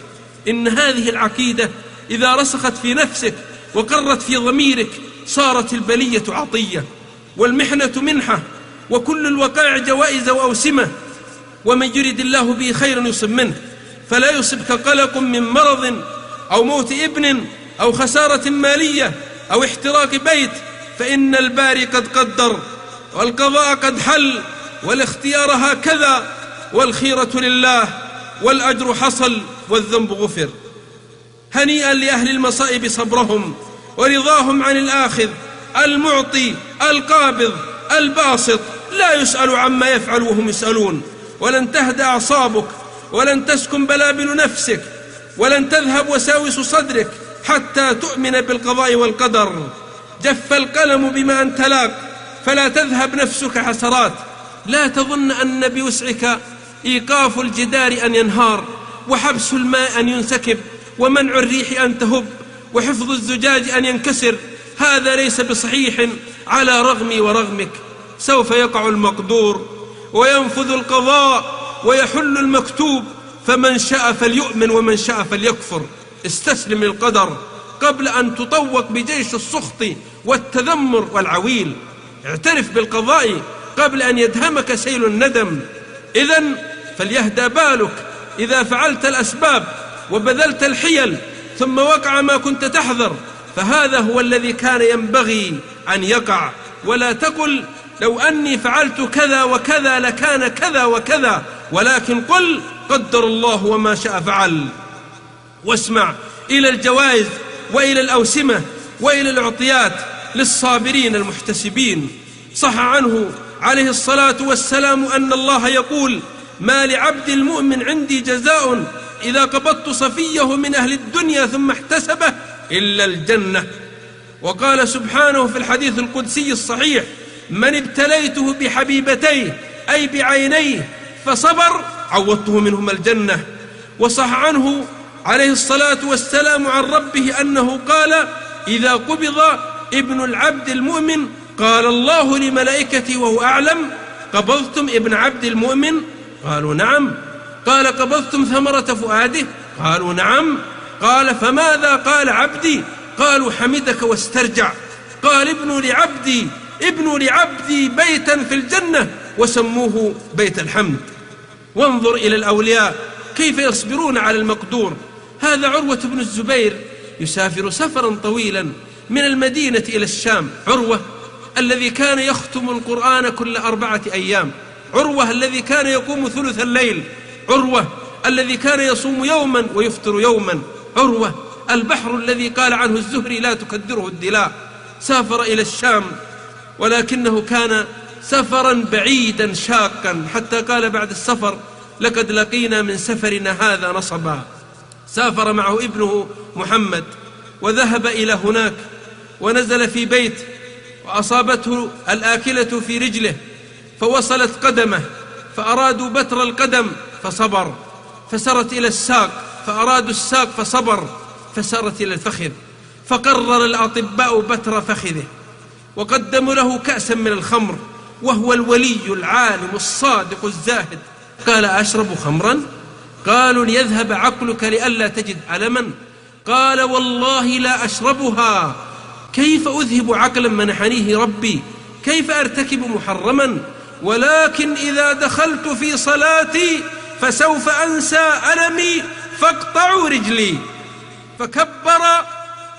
إن هذه العقيدة إذا رسخت في نفسك وقرت في ضميرك صارت البلية عطية، والمحنة منحة، وكل الوقائع جوائز وأوسمة. ومن يرد الله به خيرا يصب منه، فلا يصبك قلق من مرض أو موت ابن أو خسارة مالية أو احتراق بيت، فإن الباري قد قدر، والقضاء قد حل، والاختيار هكذا، والخيرة لله، والأجر حصل، والذنب غفر. هنيئا لأهل المصائب صبرهم ورضاهم عن الآخذ المعطي القابض الباسط، لا يسأل عما يفعل وهم يسألون. ولن تهدى أعصابك، ولن تسكن بلابل نفسك، ولن تذهب وساوس صدرك حتى تؤمن بالقضاء والقدر. جف القلم بما أنت لاق، فلا تذهب نفسك حسرات. لا تظن أن بوسعك إيقاف الجدار أن ينهار، وحبس الماء أن ينسكب، ومنع الريح أن تهب، وحفظ الزجاج أن ينكسر. هذا ليس بصحيح على رغمي ورغمك. سوف يقع المقدور وينفذ القضاء ويحل المكتوب، فمن شاء فليؤمن ومن شاء فليكفر. استسلم للقدر قبل أن تطوق بجيش السخط والتذمر والعويل. اعترف بالقضاء قبل أن يدهمك سيل الندم. إذن فليهدى بالك إذا فعلت الأسباب وبذلت الحيل ثم وقع ما كنت تحذر، فهذا هو الذي كان ينبغي أن يقع. ولا تقل لو أني فعلت كذا وكذا لكان كذا وكذا، ولكن قل قدر الله وما شاء فعل. واسمع إلى الجوائز وإلى الأوسمة وإلى العطيات للصابرين المحتسبين. صح عنه عليه الصلاة والسلام أن الله يقول: ما لعبد المؤمن عندي جزاء إذا قبضت صفيه من أهل الدنيا ثم احتسبه إلا الجنة. وقال سبحانه في الحديث القدسي الصحيح: من ابتليته بحبيبتيه أي بعينيه فصبر عوضته منهما الجنة. وصح عنه عليه الصلاة والسلام عن ربه أنه قال: إذا قبض ابن العبد المؤمن قال الله لملائكته وهو أعلم: قبضتم ابن عبد المؤمن؟ قالوا: نعم. قال: قبضتم ثمرة فؤاده؟ قالوا: نعم. قال: فماذا قال عبدي؟ قالوا: حمدك واسترجع. قال: ابنوا لعبدي بيتا في الجنة وسموه بيت الحمد. وانظر إلى الأولياء كيف يصبرون على المقدور. هذا عروة بن الزبير يسافر سفرا طويلا من المدينة إلى الشام. عروة الذي كان يختم القرآن كل 4 أيام، عروة الذي كان يقوم ثلث الليل، عروة الذي كان يصوم يوما ويفطر يوما، عروة البحر الذي قال عنه الزهري: لا تكدره الدلاء. سافر إلى الشام، ولكنه كان سفرا بعيدا شاقا، حتى قال بعد السفر: لقد لقينا من سفرنا هذا نصبا. سافر معه ابنه محمد وذهب إلى هناك ونزل في بيت، وأصابته الآكلة في رجله فوصلت قدمه، فأرادوا بتر القدم فصبر، فسرت إلى الساق، فأرادوا الساق فصبر، فسرت إلى الفخذ، فقرر الأطباء بتر فخذه، وقدموا له كأسا من الخمر وهو الولي العالم الصادق الزاهد. قال: أشرب خمرا؟ قالوا: ليذهب عقلك لئلا تجد ألما. قال: والله لا أشربها. كيف أذهب عقلا منحنيه ربي؟ كيف أرتكب محرما؟ ولكن إذا دخلت في صلاتي فسوف أنسى ألمي فاقطعوا رجلي. فكبر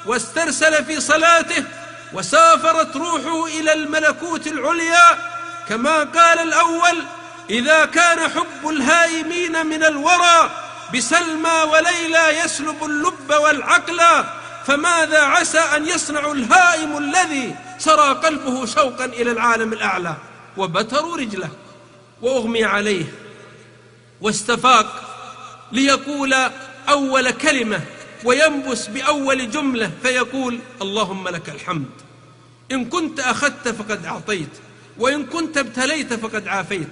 واسترسل في صلاته، وسافرت روحه إلى الملكوت العليا. كما قال الأول: إذا كان حب الهائمين من الورى بسلمى وليلى يسلب اللب والعقل، فماذا عسى أن يصنع الهائم الذي سرى قلبه شوقا إلى العالم الأعلى؟ وبتروا رجله وأغمي عليه، واستفاق ليقول أول كلمة وينبس بأول جملة فيقول: اللهم لك الحمد، إن كنت أخذت فقد أعطيت، وإن كنت ابتليت فقد عافيت.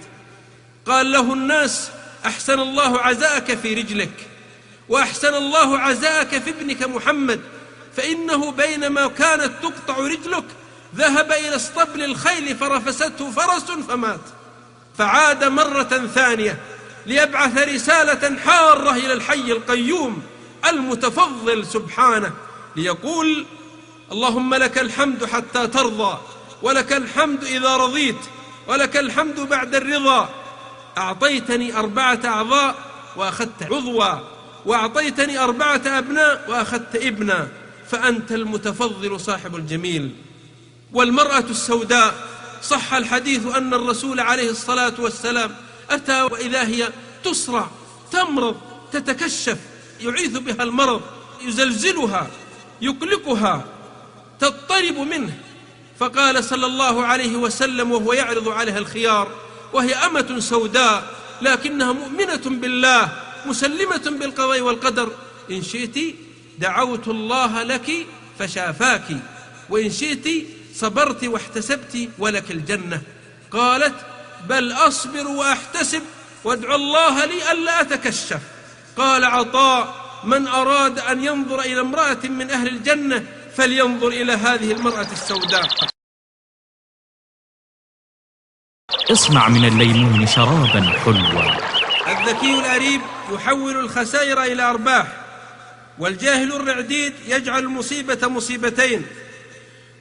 قال له الناس: أحسن الله عزاءك في رجلك، وأحسن الله عزاءك في ابنك محمد، فإنه بينما كانت تقطع رجلك ذهب إلى اسطبل الخيل فرفسته فرس فمات، فعاد مرة ثانية ليبعث رسالة حارة إلى الحي القيوم المتفضل سبحانه، ليقول: اللهم لك الحمد حتى ترضى، ولك الحمد إذا رضيت، ولك الحمد بعد الرضا. أعطيتني 4 أعضاء وأخذت عضوا، وأعطيتني 4 أبناء وأخذت ابنا، فأنت المتفضل صاحب الجميل. والمرأة السوداء صح الحديث أن الرسول عليه الصلاة والسلام أتى وإذا هي تصرع، تمرض، تتكشف، يعيث بها المرض، يزلزلها، يقلقها، تضطرب منه. فقال صلى الله عليه وسلم وهو يعرض عليها الخيار، وهي أمة سوداء لكنها مؤمنة بالله مسلمة بالقضاء والقدر: إن شئت دعوت الله لك فشافاك، وإن شئت صبرت واحتسبت ولك الجنة. قالت: بل أصبر وأحتسب وادعو الله لي ألا أتكشف. قال عطاء: من أراد أن ينظر إلى امرأة من أهل الجنة فلينظر إلى هذه المرأة السوداء.
اصنع من الليمون شرابا حلوا.
الذكي الأريب يحول الخسائر إلى أرباح، والجاهل الرعديد يجعل المصيبة مصيبتين.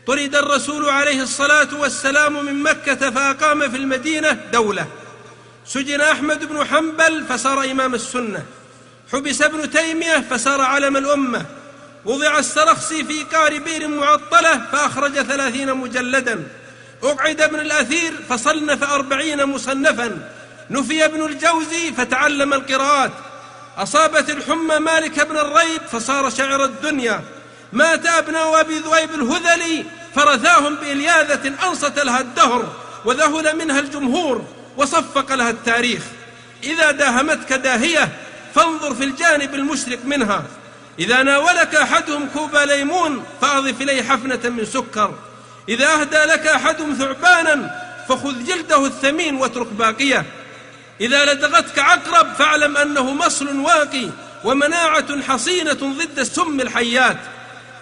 طرد الرسول عليه الصلاة والسلام من مكة فأقام في المدينة دولة. سجن أحمد بن حنبل فصار إمام السنة. حبس ابن تيمية فصار علم الأمة. وضع السرخسي في قعر بئر معطلة فأخرج 30 مجلدا. أقعد ابن الأثير فصنف 40 مصنفا. نفي ابن الجوزي فتعلم القراءات. أصابت الحمى مالك بن الريب فصار شاعر الدنيا. مات أبناء أبي ذؤيب الهذلي فرثاهم بإلياذة أنصت لها الدهر وذهل منها الجمهور وصفق لها التاريخ. إذا داهمتك داهية فانظر في الجانب المشرق منها. إذا ناولك أحدهم كوب ليمون فأضف إليه حفنة من سكر. إذا أهدى لك أحدهم ثعبانا فخذ جلده الثمين واترك باقيه. إذا لدغتك عقرب فاعلم أنه مصل واقي ومناعة حصينة ضد السم الحيات.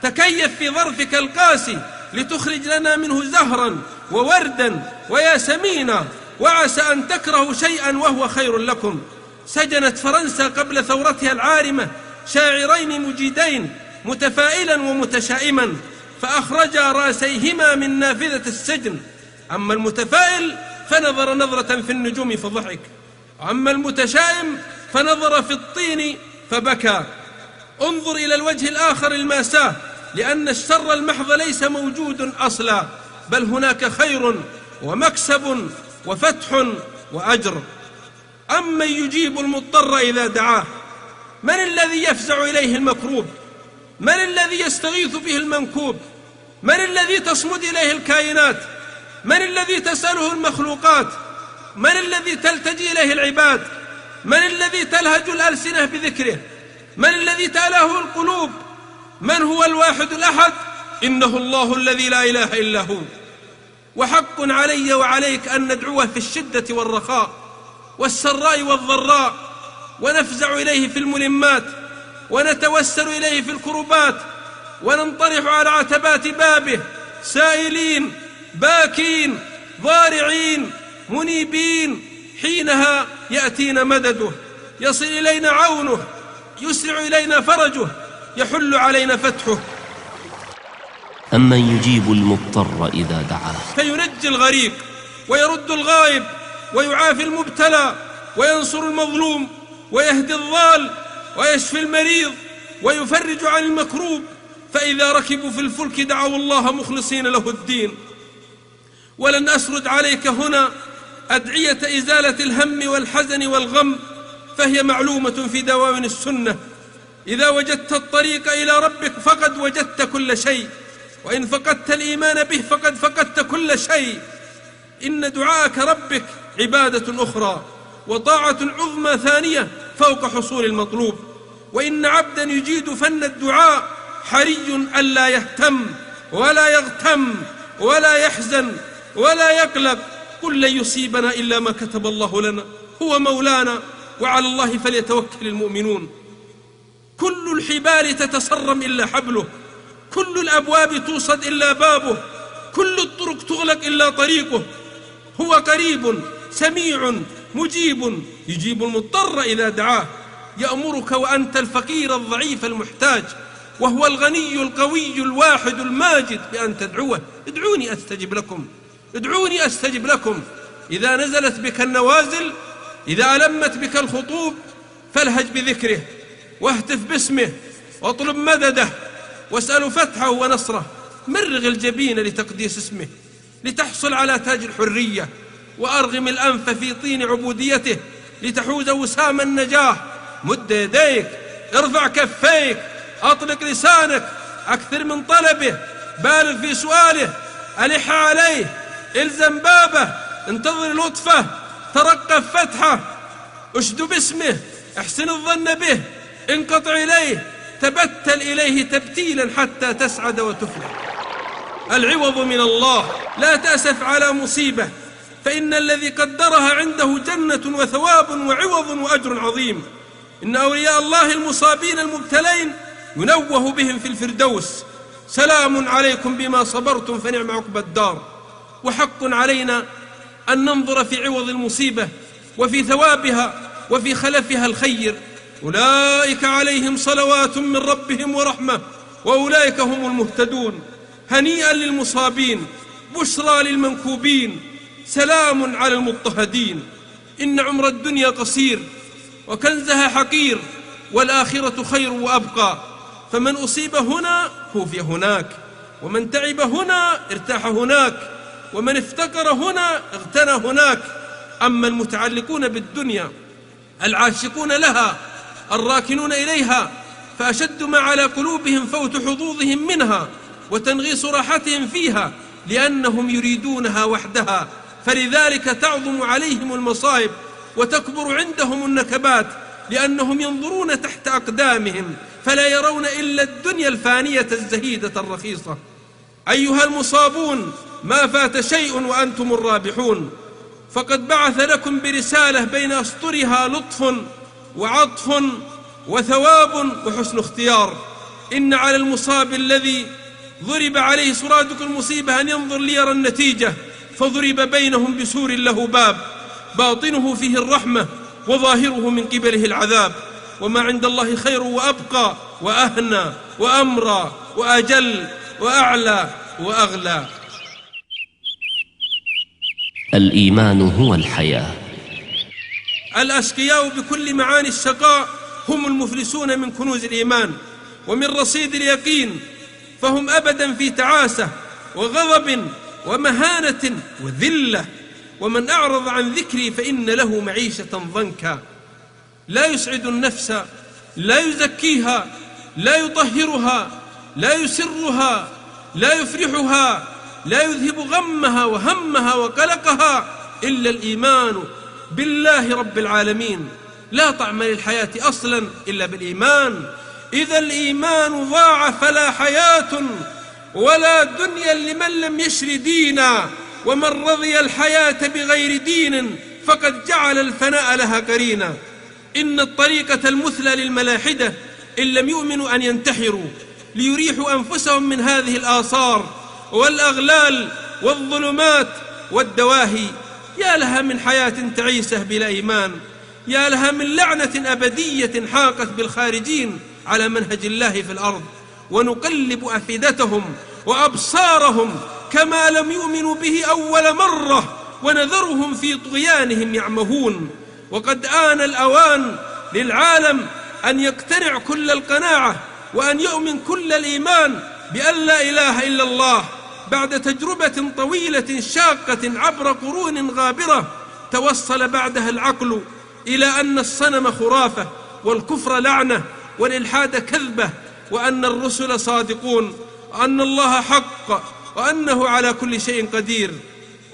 تكيف في ظرفك القاسي لتخرج لنا منه زهرا ووردا وياسمينا، وعسى أن تكرهوا شيئا وهو خير لكم. سجنت فرنسا قبل ثورتها العارمة شاعرين مجيدين متفائلا ومتشائما، فأخرجا راسيهما من نافذة السجن. أما المتفائل فنظر نظرة في النجوم فضحك، أما المتشائم فنظر في الطين فبكى. انظر إلى الوجه الآخر الماساة، لأن الشر المحض ليس موجود أصلا، بل هناك خير ومكسب وفتح وأجر. أمن يجيب المضطر إذا دعاه؟ من الذي يفزع إليه المكروب؟ من الذي يستغيث به المنكوب؟ من الذي تصمد إليه الكائنات؟ من الذي تسأله المخلوقات؟ من الذي تلتجي إليه العباد؟ من الذي تلهج الألسنة بذكره؟ من الذي تأله القلوب؟ من هو الواحد الأحد؟ إنه الله الذي لا إله إلا هو. وحق علي وعليك أن ندعوه في الشدة والرخاء والسراء والضراء، ونفزع إليه في الملمات، ونتوسل إليه في الكربات، وننطرح على عتبات بابه سائلين باكين ضارعين منيبين. حينها يأتينا مدده، يصل إلينا عونه، يسرع إلينا فرجه، يحل علينا فتحه.
أمن يجيب المضطر إذا دعاه؟
فينجي الغريق ويرد الغائب ويعافي المبتلى وينصر المظلوم ويهدي الضال ويشفي المريض ويفرج عن المكروب. فإذا ركبوا في الفلك دعوا الله مخلصين له الدين. ولن أسرد عليك هنا أدعية إزالة الهم والحزن والغم، فهي معلومة في دواوين السنة. إذا وجدت الطريق إلى ربك فقد وجدت كل شيء، وإن فقدت الإيمان به فقد فقدت كل شيء. إن دعاءك ربك عبادة أخرى وطاعة عظمى ثانية فوق حصول المطلوب. وإن عبدا يجيد فن الدعاء حري ألا يهتم ولا يغتم ولا يحزن ولا يقلق. قل لن يصيبنا إلا ما كتب الله لنا، هو مولانا وعلى الله فليتوكل المؤمنون. كل الحبال تتسرم إلا حبله، كل الأبواب توصد إلا بابه، كل الطرق تغلق إلا طريقه. هو قريب سميع مجيب، يجيب المضطر إذا دعاه. يأمرك وأنت الفقير الضعيف المحتاج، وهو الغني القوي الواحد الماجد بأن تدعوه. ادعوني أستجب لكم، ادعوني أستجب لكم. إذا نزلت بك النوازل، إذا ألمت بك الخطوب، فالهج بذكره واهتف باسمه واطلب مدده واسأل فتحه ونصره. مرغ الجبين لتقديس اسمه لتحصل على تاج الحرية، وأرغم الأنف في طين عبوديته لتحوز وسام النجاة. مد يديك، ارفع كفيك، أطلق لسانك، أكثر من طلبه، بالغ في سؤاله، ألح عليه، الزم بابه، انتظر لطفه، ترقب فتحه، اشد باسمه، احسن الظن به، انقطع إليه، تبتل إليه تبتيلا حتى تسعد وتفلح. العوض من الله، لا تأسف على مصيبة، فإن الذي قدرها عنده جنة وثواب وعوض وأجر عظيم. إن أولياء الله المصابين المبتلين ينوه بهم في الفردوس. سلام عليكم بما صبرتم فنعم عقبى الدار. وحق علينا أن ننظر في عوض المصيبة وفي ثوابها وفي خلفها الخير. أولئك عليهم صلوات من ربهم ورحمة وأولئك هم المهتدون. هنيئا للمصابين، بشرى للمنكوبين، سلام على المضطهدين. إن عمر الدنيا قصير وكنزها حقير، والآخرة خير وأبقى. فمن أصيب هنا كوفي هناك، ومن تعب هنا ارتاح هناك، ومن افتقر هنا اغتنى هناك. أما المتعلقون بالدنيا العاشقون لها الراكنون إليها، فأشد ما على قلوبهم فوت حظوظهم منها وتنغيص راحتهم فيها، لأنهم يريدونها وحدها. فلذلك تعظم عليهم المصائب وتكبر عندهم النكبات، لأنهم ينظرون تحت أقدامهم فلا يرون إلا الدنيا الفانية الزهيدة الرخيصة. أيها المصابون، ما فات شيء وأنتم الرابحون، فقد بعث لكم برسالة بين أسطرها لطف وعطف وثواب وحسن اختيار. إن على المصاب الذي ضرب عليه سرادق المصيبة أن ينظر ليرى النتيجة، فضرب بينهم بسور له باب باطنه فيه الرحمة وظاهره من قبله العذاب. وما عند الله خير وأبقى وأهنى وأمرى وأجل وأعلى وأغلى.
الإيمان هو الحياة.
الأشقياء بكل معاني الشقاء هم المفلسون من كنوز الإيمان ومن رصيد اليقين، فهم أبدا في تعاسة وغضب ومهانة وذلة. ومن أعرض عن ذكري فإن له معيشة ضنكا. لا يسعد النفس، لا يزكيها، لا يطهرها، لا يسرها، لا يفرحها، لا يذهب غمها وهمها وقلقها إلا الإيمان بالله رب العالمين. لا طعم للحياة أصلا إلا بالإيمان. إذا الإيمان ضاع فلا حياة ولا دنيا لمن لم يشر دينا. ومن رضي الحياة بغير دين فقد جعل الفناء لها قرينا. إن الطريقة المثلى للملاحدة إن لم يؤمنوا أن ينتحروا ليريحوا أنفسهم من هذه الآثار والأغلال والظلمات والدواهي. يا لها من حياة تعيسة بلا إيمان، يا لها من لعنة أبدية حاقت بالخارجين على منهج الله في الأرض. ونقلب أفئدتهم وأبصارهم كما لم يؤمنوا به أول مرة ونذرهم في طغيانهم يعمهون. وقد آن الأوان للعالم أن يقتنع كل القناعة وأن يؤمن كل الإيمان بأن لا إله إلا الله بعد تجربة طويلة شاقة عبر قرون غابرة. توصل بعدها العقل إلى أن الصنم خرافة والكفر لعنة والإلحاد كذبة، وأن الرسل صادقون، وأن الله حق، وأنه على كل شيء قدير.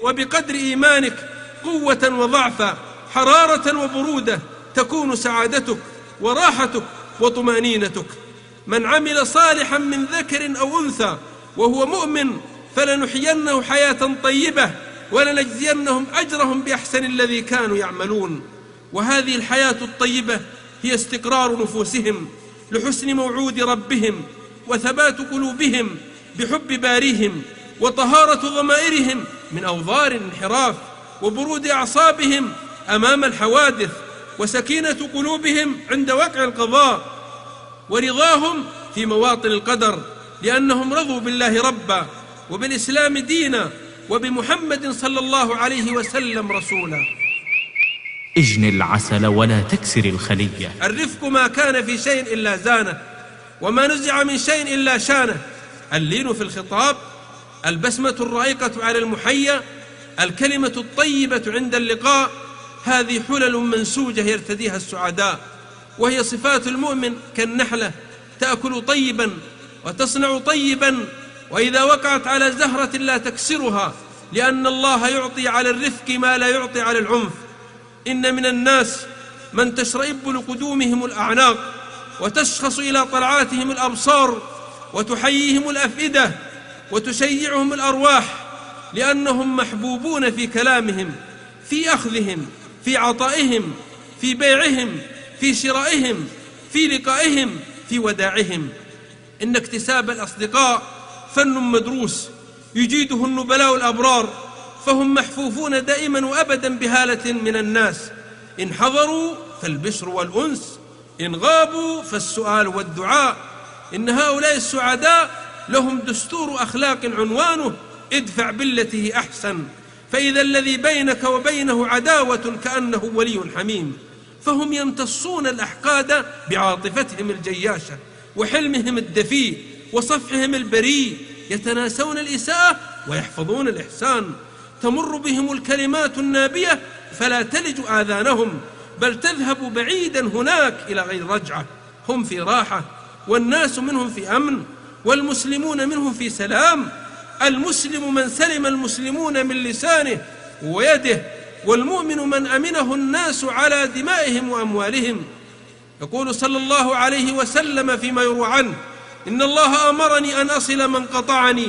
وبقدر إيمانك قوة وضعفا، حرارة وبرودة، تكون سعادتك وراحتك وطمأنينتك. من عمل صالحا من ذكر أو أنثى وهو مؤمن فلنحيينه حياة طيبة ولنجزينهم أجرهم بأحسن الذي كانوا يعملون. وهذه الحياة الطيبة هي استقرار نفوسهم لحسن موعود ربهم، وثبات قلوبهم بحب باريهم، وطهارة ضمائرهم من أوضار الانحراف، وبرود أعصابهم أمام الحوادث، وسكينة قلوبهم عند وقع القضاء، ورضاهم في مواطن القدر، لأنهم رضوا بالله ربا وبالإسلام دينا وبمحمد صلى الله عليه وسلم رسولا.
اجن العسل ولا تكسر الخلية.
الرفق ما كان في شيء إلا زانه، وما نزع من شيء إلا شانه. اللين في الخطاب، البسمة الرائقة على المحيا، الكلمة الطيبة عند اللقاء، هذه حلل منسوجة يرتديها السعداء، وهي صفات المؤمن كالنحلة تأكل طيبا وتصنع طيبا، وإذا وقعت على زهرة لا تكسرها، لأن الله يعطي على الرفق ما لا يعطي على العنف. إن من الناس من تشرئب لقدومهم الأعناق، وتشخص إلى طلعاتهم الأبصار، وتحييهم الأفئدة، وتشيعهم الأرواح، لأنهم محبوبون في كلامهم، في أخذهم، في عطائهم، في بيعهم، في شرائهم، في لقائهم، في وداعهم. إن اكتساب الأصدقاء فن مدروس يجيده النبلاء الأبرار، فهم محفوفون دائما وأبدا بهالة من الناس. إن حضروا فالبشر والأنس، إن غابوا فالسؤال والدعاء. إن هؤلاء السعداء لهم دستور أخلاق عنوانه ادفع بالتي أحسن، فإذا الذي بينك وبينه عداوة كأنه ولي حميم. فهم يمتصون الأحقاد بعاطفتهم الجياشة وحلمهم الدفي وصفحهم البريء، يتناسون الإساءة ويحفظون الإحسان. تمر بهم الكلمات النابية فلا تلج آذانهم، بل تذهب بعيدا هناك إلى غير رجعة. هم في راحة، والناس منهم في أمن، والمسلمون منهم في سلام. المسلم من سلم المسلمون من لسانه ويده، والمؤمن من أمنه الناس على دمائهم وأموالهم. يقول صلى الله عليه وسلم فيما يروى عنه: إن الله أمرني أن أصل من قطعني،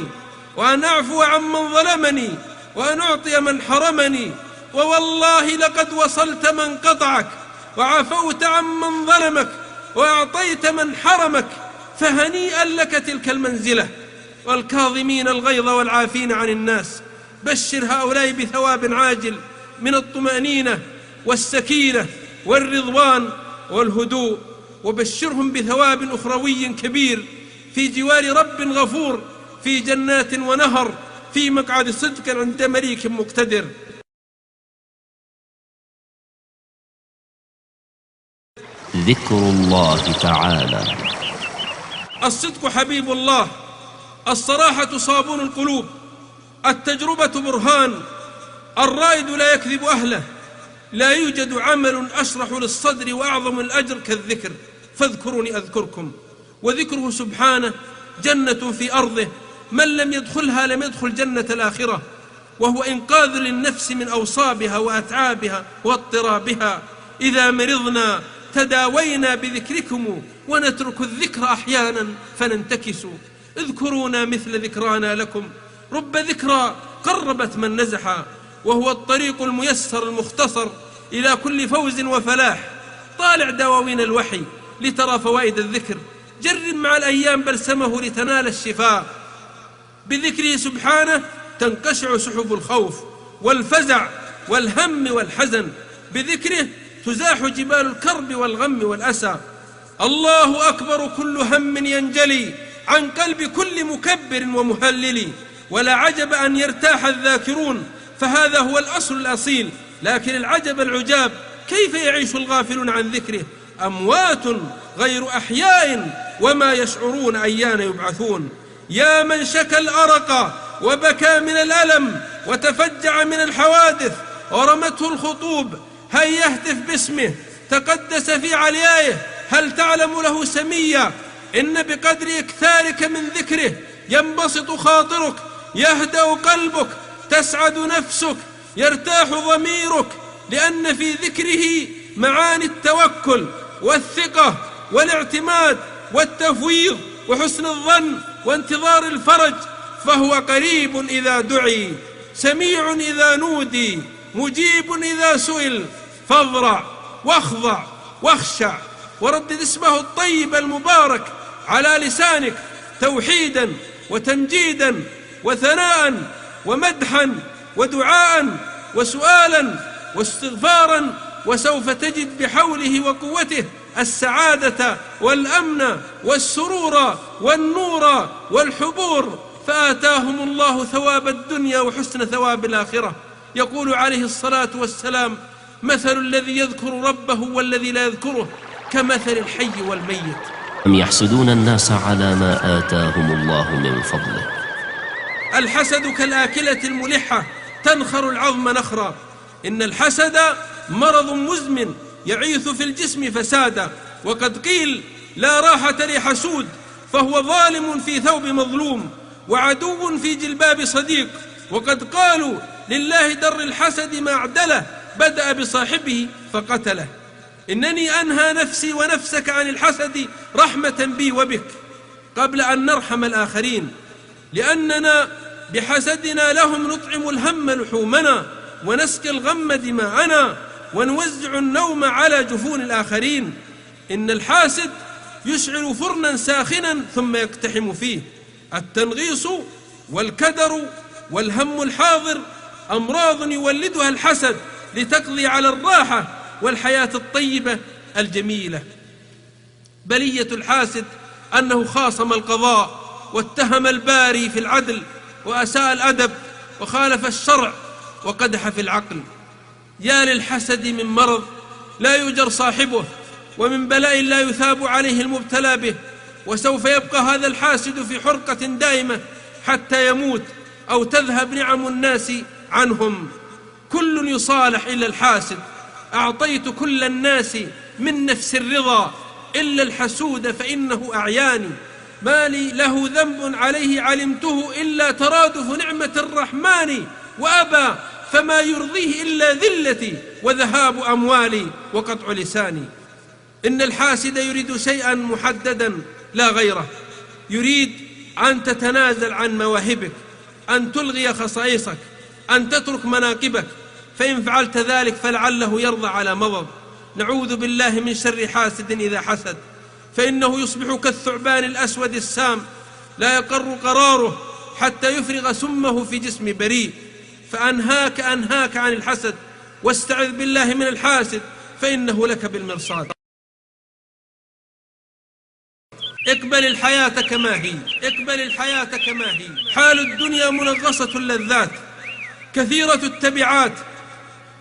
وأن أعفو عن من ظلمني، وأن أعطي من حرمني، ووالله لقد وصلت من قطعك، وعفوت عمن ظلمك، وأعطيت من حرمك، فهنيئا لك تلك المنزلة. والكاظمين الغيظ والعافين عن الناس، بشر هؤلاء بثواب عاجل من الطمأنينة والسكينة والرضوان والهدوء، وبشرهم بثواب أخروي كبير في جوار رب غفور في جنات ونهر في مقعد صدق عند مليك مقتدر.
ذكر الله تعالى.
الصدق حبيب الله، الصراحة صابون القلوب، التجربة برهان، الرائد لا يكذب أهله. لا يوجد عمل أشرح للصدر وأعظم الأجر كالذكر، فاذكروني أذكركم. وذكره سبحانه جنة في أرضه، من لم يدخلها لم يدخل جنة الآخرة، وهو إنقاذ للنفس من أوصابها وأتعابها واضطرابها. إذا مرضنا تداوينا بذكركم، ونترك الذكر أحيانا فننتكس. اذكرونا مثل ذكرانا لكم، رب ذكرى قربت من نزحا، وهو الطريق الميسر المختصر إلى كل فوز وفلاح. طالع دواوين الوحي لترى فوائد الذكر، جرب مع الأيام بلسمه لتنال الشفاء. بذكره سبحانه تنقشع سحب الخوف والفزع والهم والحزن، بذكره تزاح جبال الكرب والغم والأسى. الله أكبر كل هم ينجلي عن قلب كل مكبر ومهلل، ولا عجب أن يرتاح الذاكرون، فهذا هو الأصل الأصيل. لكن العجب العجاب كيف يعيش الغافلون عن ذكره، أموات غير أحياء وما يشعرون أيان يبعثون. يا من شكى الأرق وبكى من الألم، وتفجع من الحوادث ورمته الخطوب، هيا يهتف باسمه تقدس في عليائه، هل تعلم له سميا؟ إن بقدر إكثارك من ذكره ينبسط خاطرك، يهدأ قلبك، تسعد نفسك، يرتاح ضميرك، لأن في ذكره معاني التوكل والثقة والاعتماد والتفويض وحسن الظن وانتظار الفرج. فهو قريب إذا دعي، سميع إذا نودي، مجيب إذا سئل. فاضرع واخضع واخشع، وردد اسمه الطيب المبارك على لسانك توحيدا وتمجيدا وثناء ومدحا ودعاء وسؤالا واستغفارا، وسوف تجد بحوله وقوته السعادة والأمن والسرور والنور والحبور. فآتاهم الله ثواب الدنيا وحسن ثواب الآخرة. يقول عليه الصلاة والسلام: مثل الذي يذكر ربه والذي لا يذكره كمثل الحي والميت.
أم يحسدون الناس على ما آتاهم الله من فضله.
الحسد كالآكلة الملحة تنخر العظم نخرا. إن الحسد مرض مزمن يعيث في الجسم فسادا، وقد قيل: لا راحة لحسود، فهو ظالم في ثوب مظلوم وعدو في جلباب صديق. وقد قالوا: لله در الحسد ما أعدله، بدأ بصاحبه فقتله. إنني أنهى نفسي ونفسك عن الحسد رحمة بي وبك قبل أن نرحم الآخرين، لأننا بحسدنا لهم نطعم الهم لحومنا، ونسقي الغم دماءنا، ونوزع النوم على جفون الآخرين. إن الحاسد يشعل فرنا ساخنا ثم يقتحم فيه. التنغيص والكدر والهم الحاضر أمراض يولدها الحسد لتقضي على الراحة والحياة الطيبة الجميلة. بلية الحاسد أنه خاصم القضاء واتهم الباري في العدل، وأساء الأدب وخالف الشرع وقدح في العقل. يا للحسد من مرض لا يجر صاحبه، ومن بلاء لا يثاب عليه المبتلى به. وسوف يبقى هذا الحاسد في حرقة دائمة حتى يموت أو تذهب نعم الناس عنهم. كل يصالح إلا الحاسد. أعطيت كل الناس من نفس الرضا إلا الحسود فإنه أعياني. ما لي له ذنب عليه علمته إلا ترادف نعمة الرحمن، وأبى فما يرضيه إلا ذلتي وذهاب أموالي وقطع لساني. إن الحاسد يريد شيئا محددا لا غيره، يريد أن تتنازل عن مواهبك، أن تلغي خصائصك، أن تترك مناقبك، فإن فعلت ذلك فلعله يرضى على مضض. نعوذ بالله من شر حاسد إذا حسد، فإنه يصبح كالثعبان الأسود السام لا يقر قراره حتى يفرغ سمه في جسم بريء. فأنهاك عن الحسد، واستعذ بالله من الحاسد فإنه لك بالمرصاد. اقبل الحياة كما هي، اقبل الحياة كما هي. حال الدنيا منغصة اللذات، كثيرة التبعات،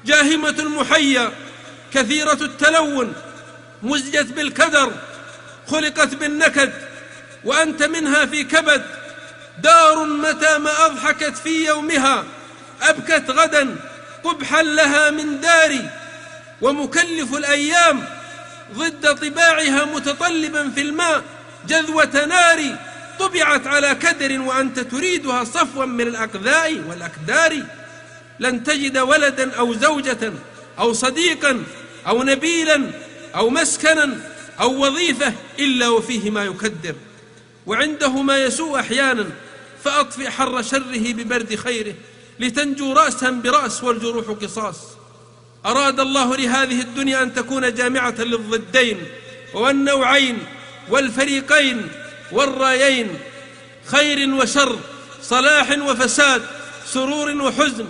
جاهمة المحيا، كثيرة التلون، مزجت بالكدر، خلقت بالنكد، وأنت منها في كبد. دار متى ما أضحكت في يومها أبكت غدا قبحا لها من داري. ومكلف الأيام ضد طباعها متطلبا في الماء جذوة نار. طبعت على كدر وأنت تريدها صفوا من الأقذاء والأكدار. لن تجد ولدا أو زوجة أو صديقا أو نبيلا أو مسكنا أو وظيفة إلا وفيه ما يكدر، وعنده ما يسوء أحيانا. فأطفئ حر شره ببرد خيره لتنجو رأسا برأس والجروح قصاص. أراد الله لهذه الدنيا أن تكون جامعة للضدين والنوعين والفريقين والرايين، خير وشر، صلاح وفساد، سرور وحزن،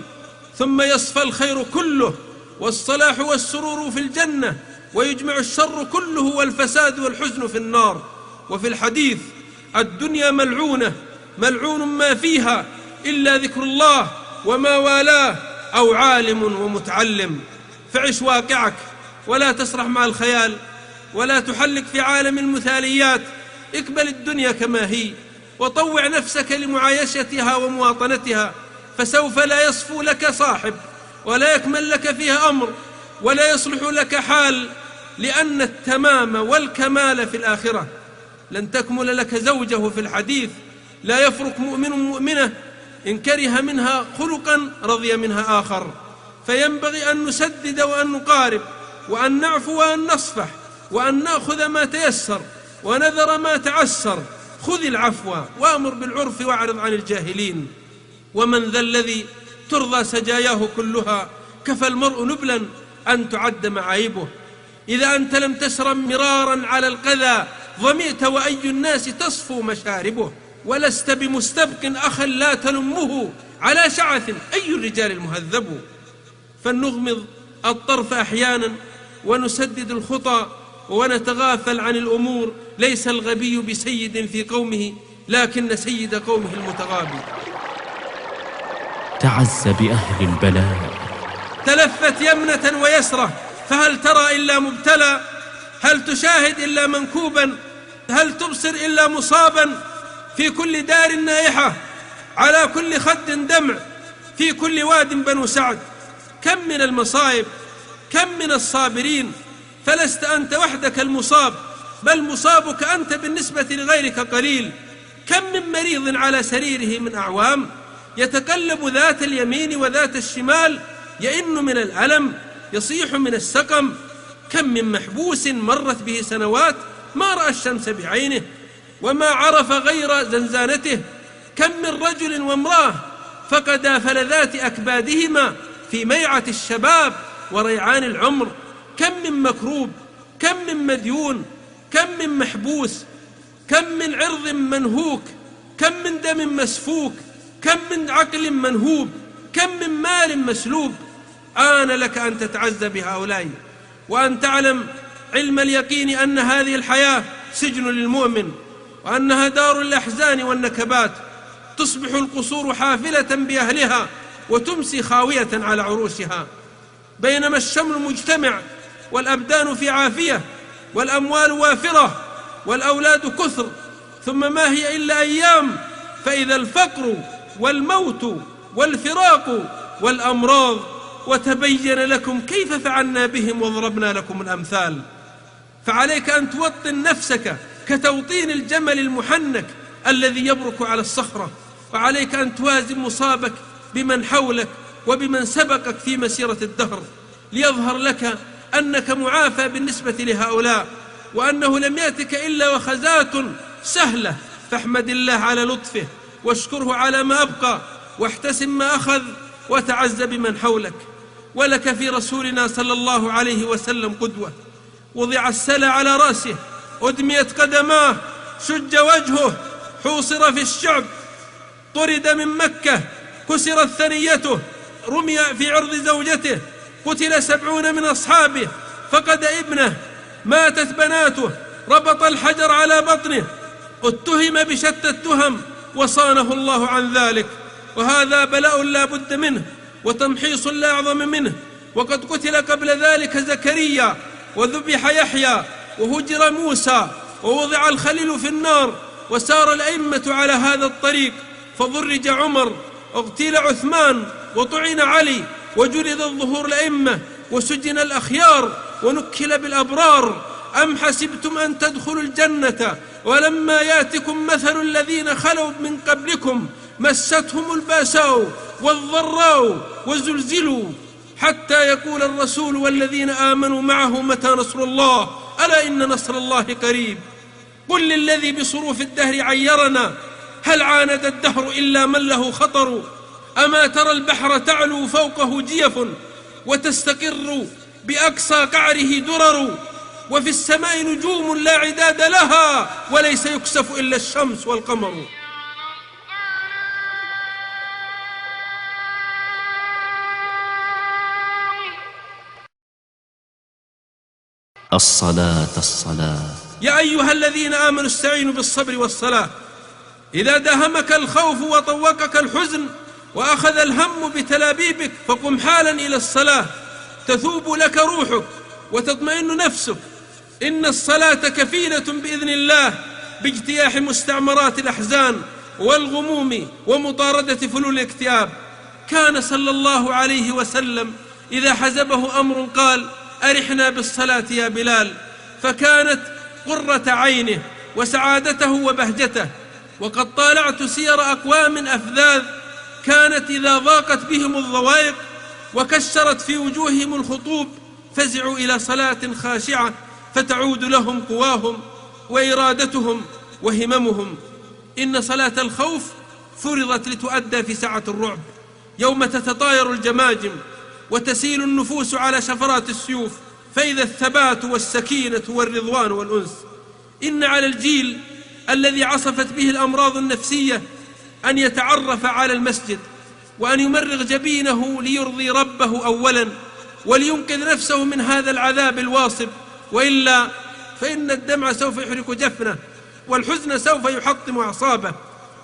ثم يصفى الخير كله والصلاح والسرور في الجنة، ويجمع الشر كله والفساد والحزن في النار. وفي الحديث: الدنيا ملعونة، ملعون ما فيها إلا ذكر الله وما والاه أو عالم ومتعلم. فعش واقعك ولا تسرح مع الخيال، ولا تحلق في عالم المثاليات. اقبل الدنيا كما هي، وطوع نفسك لمعايشتها ومواطنتها، فسوف لا يصفو لك صاحب، ولا يكمل لك فيها أمر، ولا يصلح لك حال، لأن التمام والكمال في الآخرة. لن تكمل لك زوجه في الحديث: لا يفرق مؤمن مؤمنة إن كره منها خلقا رضي منها آخر. فينبغي أن نسدد وأن نقارب، وأن نعفو وأن نصفح، وأن نأخذ ما تيسر ونذر ما تعسر. خذ العفو وأمر بالعرف واعرض عن الجاهلين. ومن ذا الذي ترضى سجاياه كلها؟ كفى المرء نبلا أن تعد معايبه. إذا أنت لم تشرب مرارا على القذى ظمئت، وأي الناس تصفو مشاربه. ولست بمستبق أخا لا تلمه على شعث، أي الرجال المهذب. فلنغمض الطرف أحيانا ونسدد الخطى ونتغافل عن الأمور. ليس الغبي بسيد في قومه، لكن سيد قومه المتغابي.
تعز بأهل البلاء،
تلفت يمنة ويسرة، فهل ترى إلا مبتلى؟ هل تشاهد إلا منكوبا؟ هل تبصر إلا مصابا؟ في كل دار نائحة، على كل خد دمع، في كل واد بنو سعد. كم من المصائب، كم من الصابرين، فلست أنت وحدك المصاب، بل مصابك أنت بالنسبة لغيرك قليل. كم من مريض على سريره من أعوام يتقلب ذات اليمين وذات الشمال، يئن من الألم، يصيح من السقم. كم من محبوس مرت به سنوات ما رأى الشمس بعينه وما عرف غير زنزانته. كم من رجل وامرأة فقدا فلذات أكبادهما في ميعة الشباب وريعان العمر. كم من مكروب، كم من مديون، كم من محبوس، كم من عرض منهوك، كم من دم مسفوك، كم من عقل منهوب، كم من مال مسلوب. آن لك أن تتعزى بهؤلاء، وأن تعلم علم اليقين أن هذه الحياة سجن للمؤمن، وأنها دار الأحزان والنكبات. تصبح القصور حافلة بأهلها، وتمسي خاوية على عروشها. بينما الشمل مجتمع، والأبدان في عافية، والأموال وافرة، والأولاد كثر، ثم ما هي إلا أيام، فإذا الفقر والموت والفراق والأمراض. وتبين لكم كيف فعلنا بهم وضربنا لكم الأمثال. فعليك أن توطن نفسك كتوطين الجمل المحنك الذي يبرك على الصخرة، وعليك أن توازن مصابك بمن حولك وبمن سبقك في مسيرة الدهر، ليظهر لك أنك معافى بالنسبة لهؤلاء، وأنه لم يأتك إلا وخزات سهلة. فاحمد الله على لطفه، واشكره على ما أبقى، واحتسم ما أخذ، وتعز بمن حولك. ولك في رسولنا صلى الله عليه وسلم قدوة. وضع السلى على رأسه، أدميت قدماه، شج وجهه، حوصر في الشعب، طرد من مكة، كسرت ثنيته، رمي في عرض زوجته، قتل 70 من أصحابه، فقد ابنه، ماتت بناته، ربط الحجر على بطنه، اتهم بشتى التهم وصانه الله عن ذلك. وهذا بلاء لا بد منه وتمحيص لا أعظم منه. وقد قتل قبل ذلك زكريا، وذبح يحيى، وهجر موسى، ووضع الخليل في النار، وسار الأئمة على هذا الطريق، فضرج عمر، اغتيل عثمان، وطعن علي، وجلد الظهور الأئمة، وسجن الأخيار، ونكل بالأبرار. أم حسبتم أن تدخلوا الجنة ولما ياتكم مثل الذين خلوا من قبلكم مستهم الباساء والضراء وزلزلوا حتى يقول الرسول والذين آمنوا معه متى نصر الله، ألا إن نصر الله قريب. قل للذي بصروف الدهر عيرنا هل عاند الدهر إلا من له خطر. أما ترى البحر تعلو فوقه جيف وتستقر بأقصى قعره درر، وفي السماء نجوم لا عداد لها وليس يكسف إلا الشمس والقمر.
الصلاة.
يا أيها الذين آمنوا استعينوا بالصبر والصلاة. إذا داهمك الخوف وطوقك الحزن وأخذ الهم بتلابيبك فقم حالا إلى الصلاة، تثوب لك روحك وتطمئن نفسك. إن الصلاة كفيلة بإذن الله باجتياح مستعمرات الأحزان والغموم ومطاردة فلول الاكتئاب. كان صلى الله عليه وسلم إذا حزبه أمر قال: أرحنا بالصلاة يا بلال، فكانت قرة عينه وسعادته وبهجته. وقد طالعت سير أقوام أفذاذ كانت إذا ضاقت بهم الضوائق وكشرت في وجوههم الخطوب فزعوا إلى صلاة خاشعة فتعود لهم قواهم وإرادتهم وهممهم. إن صلاة الخوف فرضت لتؤدى في ساعة الرعب، يوم تتطاير الجماجم وتسيل النفوس على شفرات السيوف، فإذا الثبات والسكينة والرضوان والأنس. إن على الجيل الذي عصفت به الأمراض النفسية أن يتعرف على المسجد وأن يمرغ جبينه ليرضي ربه أولا ولينقذ نفسه من هذا العذاب الواصب، وإلا فإن الدمع سوف يحرق جفنه والحزن سوف يحطم أعصابه،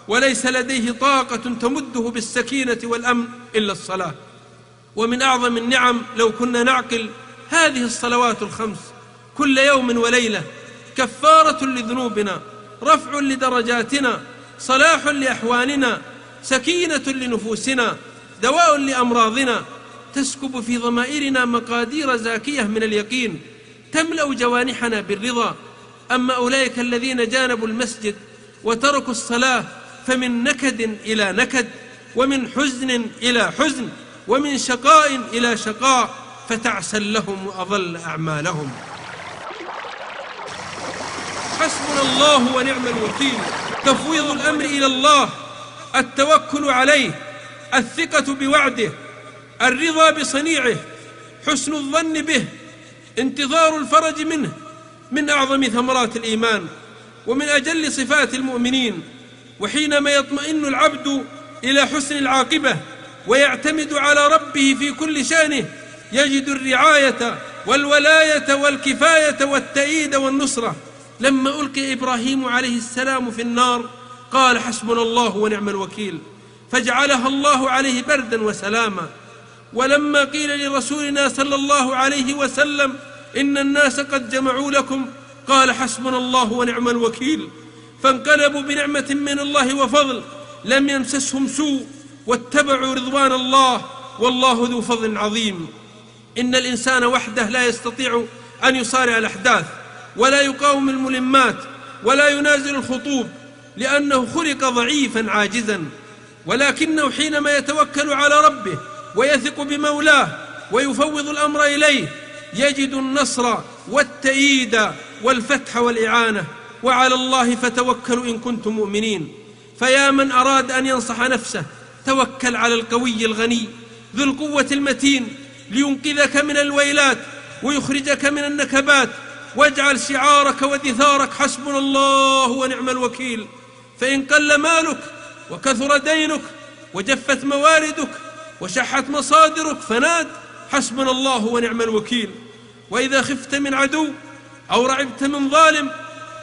وليس لديه طاقة تمده بالسكينة والأمن إلا الصلاة. ومن أعظم النعم لو كنا نعقل هذه الصلوات الخمس كل يوم وليلة كفارة لذنوبنا، رفع لدرجاتنا، صلاح لأحوالنا، سكينة لنفوسنا، دواء لأمراضنا، تسكب في ضمائرنا مقادير زاكية من اليقين، تملأ جوانحنا بالرضا. أما أولئك الذين جانبوا المسجد وتركوا الصلاة فمن نكد إلى نكد، ومن حزن إلى حزن، ومن شقاء إلى شقاء، فتعسا لهم وأضل أعمالهم. حسبنا الله ونعم الوكيل. تفويض الأمر إلى الله، التوكل عليه، الثقة بوعده، الرضا بصنيعه، حسن الظن به، انتظار الفرج منه، من أعظم ثمرات الإيمان ومن أجل صفات المؤمنين. وحينما يطمئن العبد إلى حسن العاقبة ويعتمد على ربه في كل شأنه يجد الرعاية والولاية والكفاية والتأييد والنصرة. لما ألقي إبراهيم عليه السلام في النار قال: حسبنا الله ونعم الوكيل، فجعلها الله عليه بردا وسلاما. ولما قيل لرسولنا صلى الله عليه وسلم: إن الناس قد جمعوا لكم، قال: حسبنا الله ونعم الوكيل. فانقلبوا بنعمة من الله وفضل، لم يمسسهم سوء، واتبعوا رضوان الله، والله ذو فضل عظيم. إن الإنسان وحده لا يستطيع أن يصارع الأحداث ولا يقاوم الملمات ولا ينازل الخطوب، لأنه خلق ضعيفا عاجزا. ولكنه حينما يتوكل على ربه ويثق بمولاه ويفوض الأمر إليه يجد النصر والتأييد والفتح والإعانة. وعلى الله فتوكلوا إن كنتم مؤمنين. فيا من أراد أن ينصح نفسه توكل على القوي الغني ذو القوة المتين لينقذك من الويلات ويخرجك من النكبات. واجعل شعارك ودثارك حسبنا الله ونعم الوكيل. فإن قل مالك وكثر دينك وجفت مواردك وشحت مصادرك فناد حسبنا الله ونعم الوكيل. وإذا خفت من عدو أو رعبت من ظالم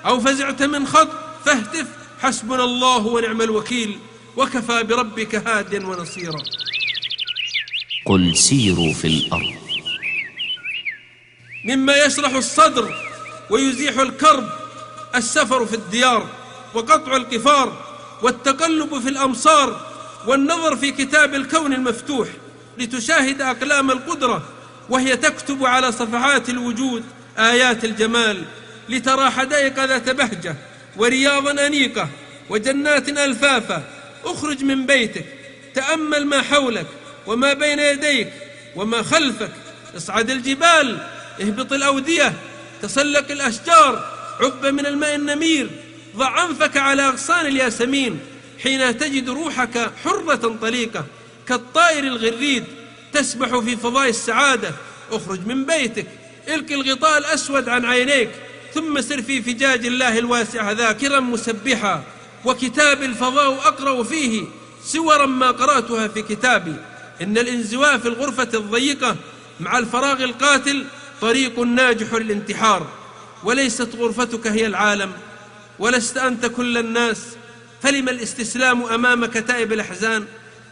أو فزعت من خط فاهتف حسبنا الله ونعم الوكيل، وكفى بربك هاديا ونصيرا.
قل سيروا في الأرض.
مما يشرح الصدر ويزيح الكرب السفر في الديار وقطع القفار والتقلب في الأمصار والنظر في كتاب الكون المفتوح لتشاهد أقلام القدرة وهي تكتب على صفحات الوجود آيات الجمال، لترى حدائق ذات بهجة ورياضا أنيقة وجنات ألفافة. اخرج من بيتك، تأمل ما حولك وما بين يديك وما خلفك، اصعد الجبال، اهبط الأودية، تسلق الأشجار، عب من الماء النمير، ضع أنفك على أغصان الياسمين حين تجد روحك حرة طليقة كالطائر الغريد تسبح في فضاء السعادة. اخرج من بيتك، القي الغطاء الأسود عن عينيك، ثم سر في فجاج الله الواسع ذاكرا مسبحا. وكتاب الفضاء أقرأ فيه سورا ما قرأتها في كتابي. إن الانزواء في الغرفة الضيقة مع الفراغ القاتل طريق ناجح للانتحار. وليست غرفتك هي العالم، ولست أنت كل الناس، فلم الاستسلام أمام كتائب الأحزان؟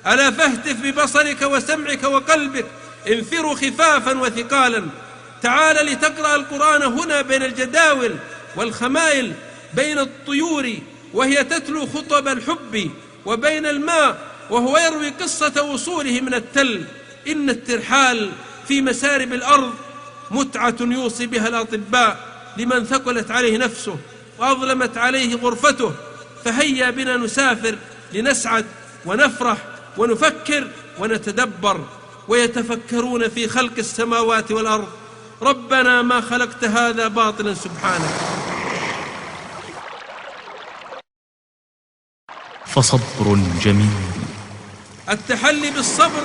ألا فاهتف ببصرك وسمعك وقلبك، انفروا خفافا وثقالا. تعال لتقرأ القرآن هنا بين الجداول والخمائل، بين الطيور وهي تتلو خطب الحب، وبين الماء وهو يروي قصة وصوله من التل. إن الترحال في مسارب الأرض متعة يوصي بها الأطباء لمن ثقلت عليه نفسه وأظلمت عليه غرفته. فهيا بنا نسافر لنسعد ونفرح ونفكر ونتدبر. ويتفكرون في خلق السماوات والأرض ربنا ما خلقت هذا باطلا سبحانك.
فصبر جميل.
التحلي بالصبر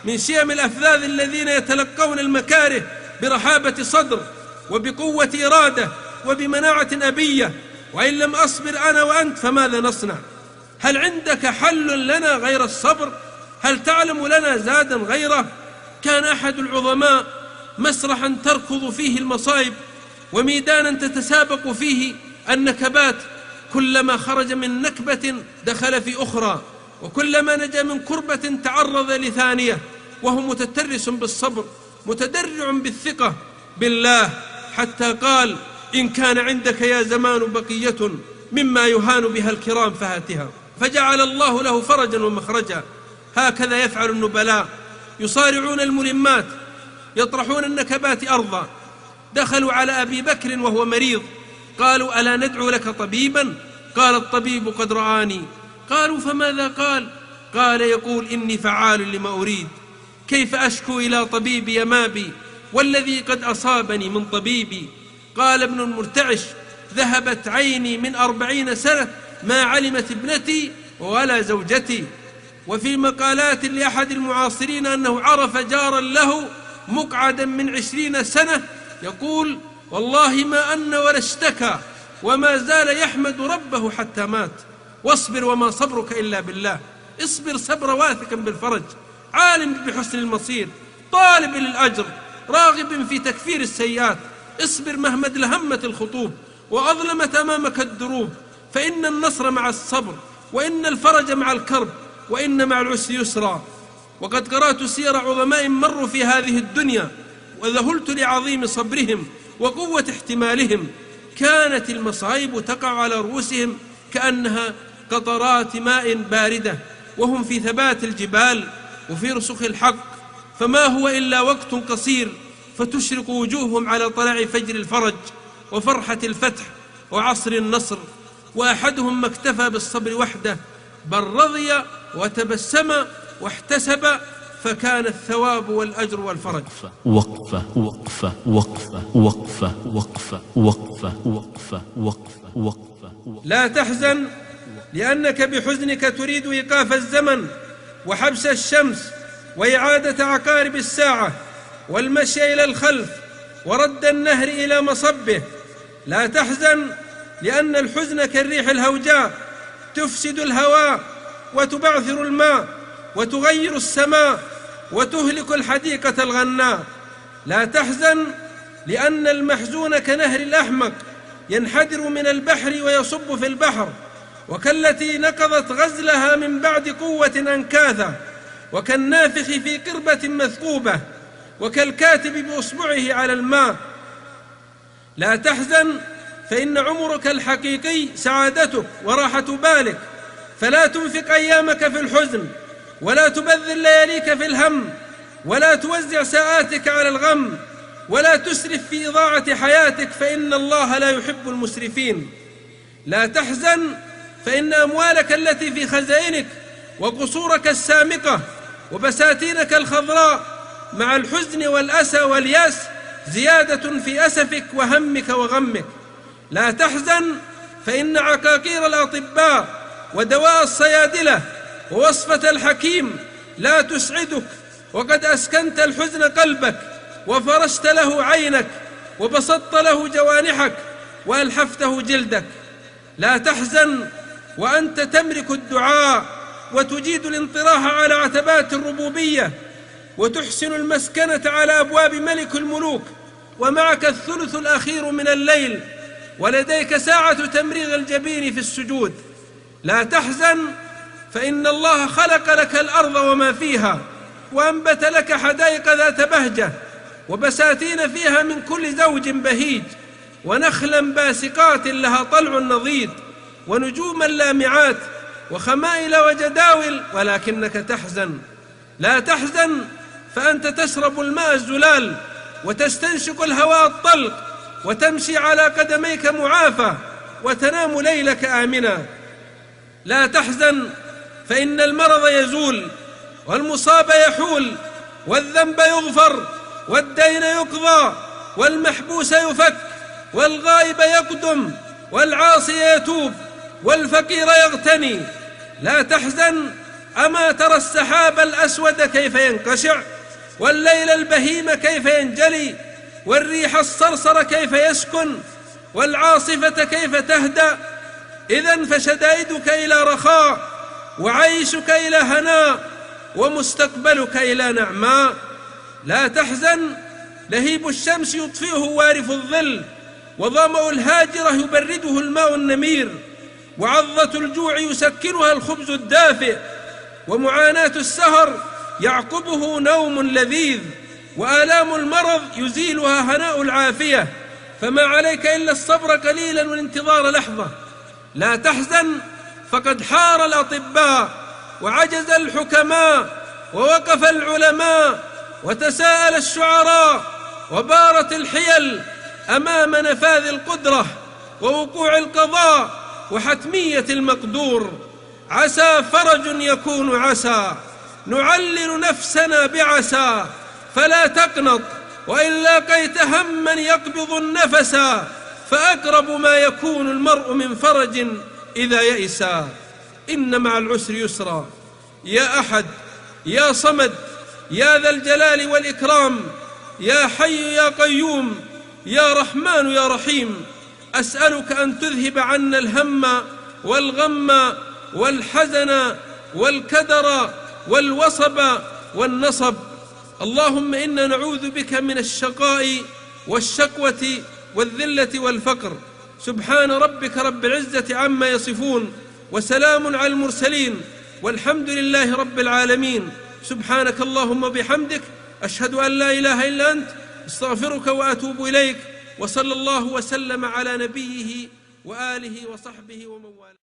من شيم الأفذاذ الذين يتلقون المكاره برحابة صدر وبقوة إرادة وبمناعة أبية. وإن لم أصبر أنا وأنت فماذا نصنع؟ هل عندك حل لنا غير الصبر؟ هل تعلم لنا زادا غيره؟ كان أحد العظماء مسرحا تركض فيه المصائب وميدانا تتسابق فيه النكبات. كلما خرج من نكبة دخل في أخرى، وكلما نجا من كربة تعرض لثانية، وهو متترس بالصبر متدرع بالثقة بالله، حتى قال: إن كان عندك يا زمان بقية مما يهان بها الكرام فهاتها. فجعل الله له فرجا ومخرجا. هكذا يفعل النبلاء، يصارعون الملمات، يطرحون النكبات أرضا. دخلوا على أبي بكر وهو مريض، قالوا: ألا ندعو لك طبيبا؟ قال: الطبيب قد رآني. قالوا: فماذا قال؟ قال: يقول: إني فعال لما أريد. كيف أشكو إلى طبيبي ما بي والذي قد أصابني من طبيبي؟ قال ابن المرتعش: ذهبت عيني من 40 سنة ما علمت ابنتي ولا زوجتي. وفي مقالات لأحد المعاصرين أنه عرف جارا له مقعدا من 20 سنة يقول: والله ما أن ولا اشتكى وما زال يحمد ربه حتى مات. واصبر وما صبرك إلا بالله. اصبر صبر واثقا بالفرج، عالم بحسن المصير، طالب للأجر، راغب في تكفير السيئات. اصبر مهما ادلهمت الخطوب وأظلمت أمامك الدروب، فإن النصر مع الصبر، وإن الفرج مع الكرب، وإن مع العسر يسرا. وقد قرأت سير عظماء مروا في هذه الدنيا وذهلت لعظيم صبرهم وقوة احتمالهم. كانت المصائب تقع على رؤوسهم كأنها قطرات ماء باردة، وهم في ثبات الجبال وفي رسخ الحق. فما هو إلا وقت قصير فتشرق وجوههم على طلع فجر الفرج وفرحة الفتح وعصر النصر. وأحدهم ما اكتفى بالصبر وحده، بل رضي وتبسم واحتسب، فكان الثواب والأجر والفرج.
وقفة وقفة وقفة وقفة وقفة وقفة وقفة وقفة وقفة.
لا تحزن، لأنك بحزنك تريد إيقاف الزمن وحبس الشمس وإعادة عقارب الساعة والمشي إلى الخلف ورد النهر إلى مصبه. لا تحزن، لأن الحزن كالريح الهوجاء تفسد الهواء وتبعثر الماء وتغير السماء وتهلك الحديقة الغناء. لا تحزن، لأن المحزون كنهر الأحمق ينحدر من البحر ويصب في البحر، وكالتي نقضت غزلها من بعد قوة أنكاثا، وكالنافخ في قربة مثقوبة، وكالكاتب بإصبعه على الماء. لا تحزن، فإن عمرك الحقيقي سعادتك وراحة بالك، فلا تنفق أيامك في الحزن، ولا تبذل لياليك في الهم، ولا توزع ساعاتك على الغم، ولا تسرف في إضاعة حياتك، فإن الله لا يحب المسرفين. لا تحزن، فإن أموالك التي في خزائنك وقصورك السامقة وبساتينك الخضراء مع الحزن والأسى والياس زيادة في أسفك وهمك وغمك. لا تحزن، فإن عقاقير الأطباء ودواء الصيادلة ووصفة الحكيم لا تسعدك، وقد أسكنت الحزن قلبك وفرشت له عينك وبسطت له جوانحك وألحفته جلدك. لا تحزن وأنت تملك الدعاء وتجيد الانطراح على عتبات الربوبية، وتحسن المسكنة على أبواب ملك الملوك، ومعك الثلث الأخير من الليل، ولديك ساعة تمريغ الجبين في السجود. لا تحزن، فإن الله خلق لك الأرض وما فيها، وأنبت لك حدائق ذات بهجة، وبساتين فيها من كل زوج بهيج، ونخلا باسقات لها طلع نضيد، ونجوما لامعات، وخمائل وجداول، ولكنك تحزن. لا تحزن، فأنت تشرب الماء الزلال، وتستنشق الهواء الطلق، وتمشي على قدميك معافى، وتنام ليلك آمنا. لا تحزن، فإن المرض يزول، والمصاب يحول، والذنب يغفر، والدين يقضى، والمحبوس يفك، والغائب يقدم، والعاصي يتوب، والفقير يغتني. لا تحزن، أما ترى السحاب الأسود كيف ينقشع، والليل البهيم كيف ينجلي، والريح الصرصر كيف يسكن، والعاصفة كيف تهدأ؟ إذن فشدائدك إلى رخاء، وعيشك إلى هناء، ومستقبلك إلى نعماء. لا تحزن، لهيب الشمس يطفئه وارف الظل، وظمأ الهاجرة يبرده الماء النمير، وعضة الجوع يسكنها الخبز الدافئ، ومعاناة السهر يعقبه نوم لذيذ، وآلام المرض يزيلها هناء العافية، فما عليك إلا الصبر قليلا والانتظار لحظة. لا تحزن، فقد حار الأطباء، وعجز الحكماء، ووقف العلماء، وتساءل الشعراء، وبارت الحيل أمام نفاذ القدرة ووقوع القضاء وحتمية المقدور. عسى فرج يكون عسى، نعلل نفسنا بعسى، فلا تقنط، وإن لاقيت هما يقبض النفس، فأقرب ما يكون المرء من فرج إذا يئسا. إن مع العسر يسرا. يا أحد، يا صمد، يا ذا الجلال والإكرام، يا حي يا قيوم، يا رحمن يا رحيم، أسألك أن تذهب عنا الهم والغم والحزن والكدر والوصب والنصب. اللهم إنا نعوذ بك من الشقاء والشقوة والذلة والفقر. سبحان ربك رب العزة عما يصفون، وسلام على المرسلين، والحمد لله رب العالمين. سبحانك اللهم وبحمدك، أشهد أن لا إله إلا أنت، استغفرك وأتوب إليك. وصلى الله وسلم على نبيه وآله وصحبه ومن والاه.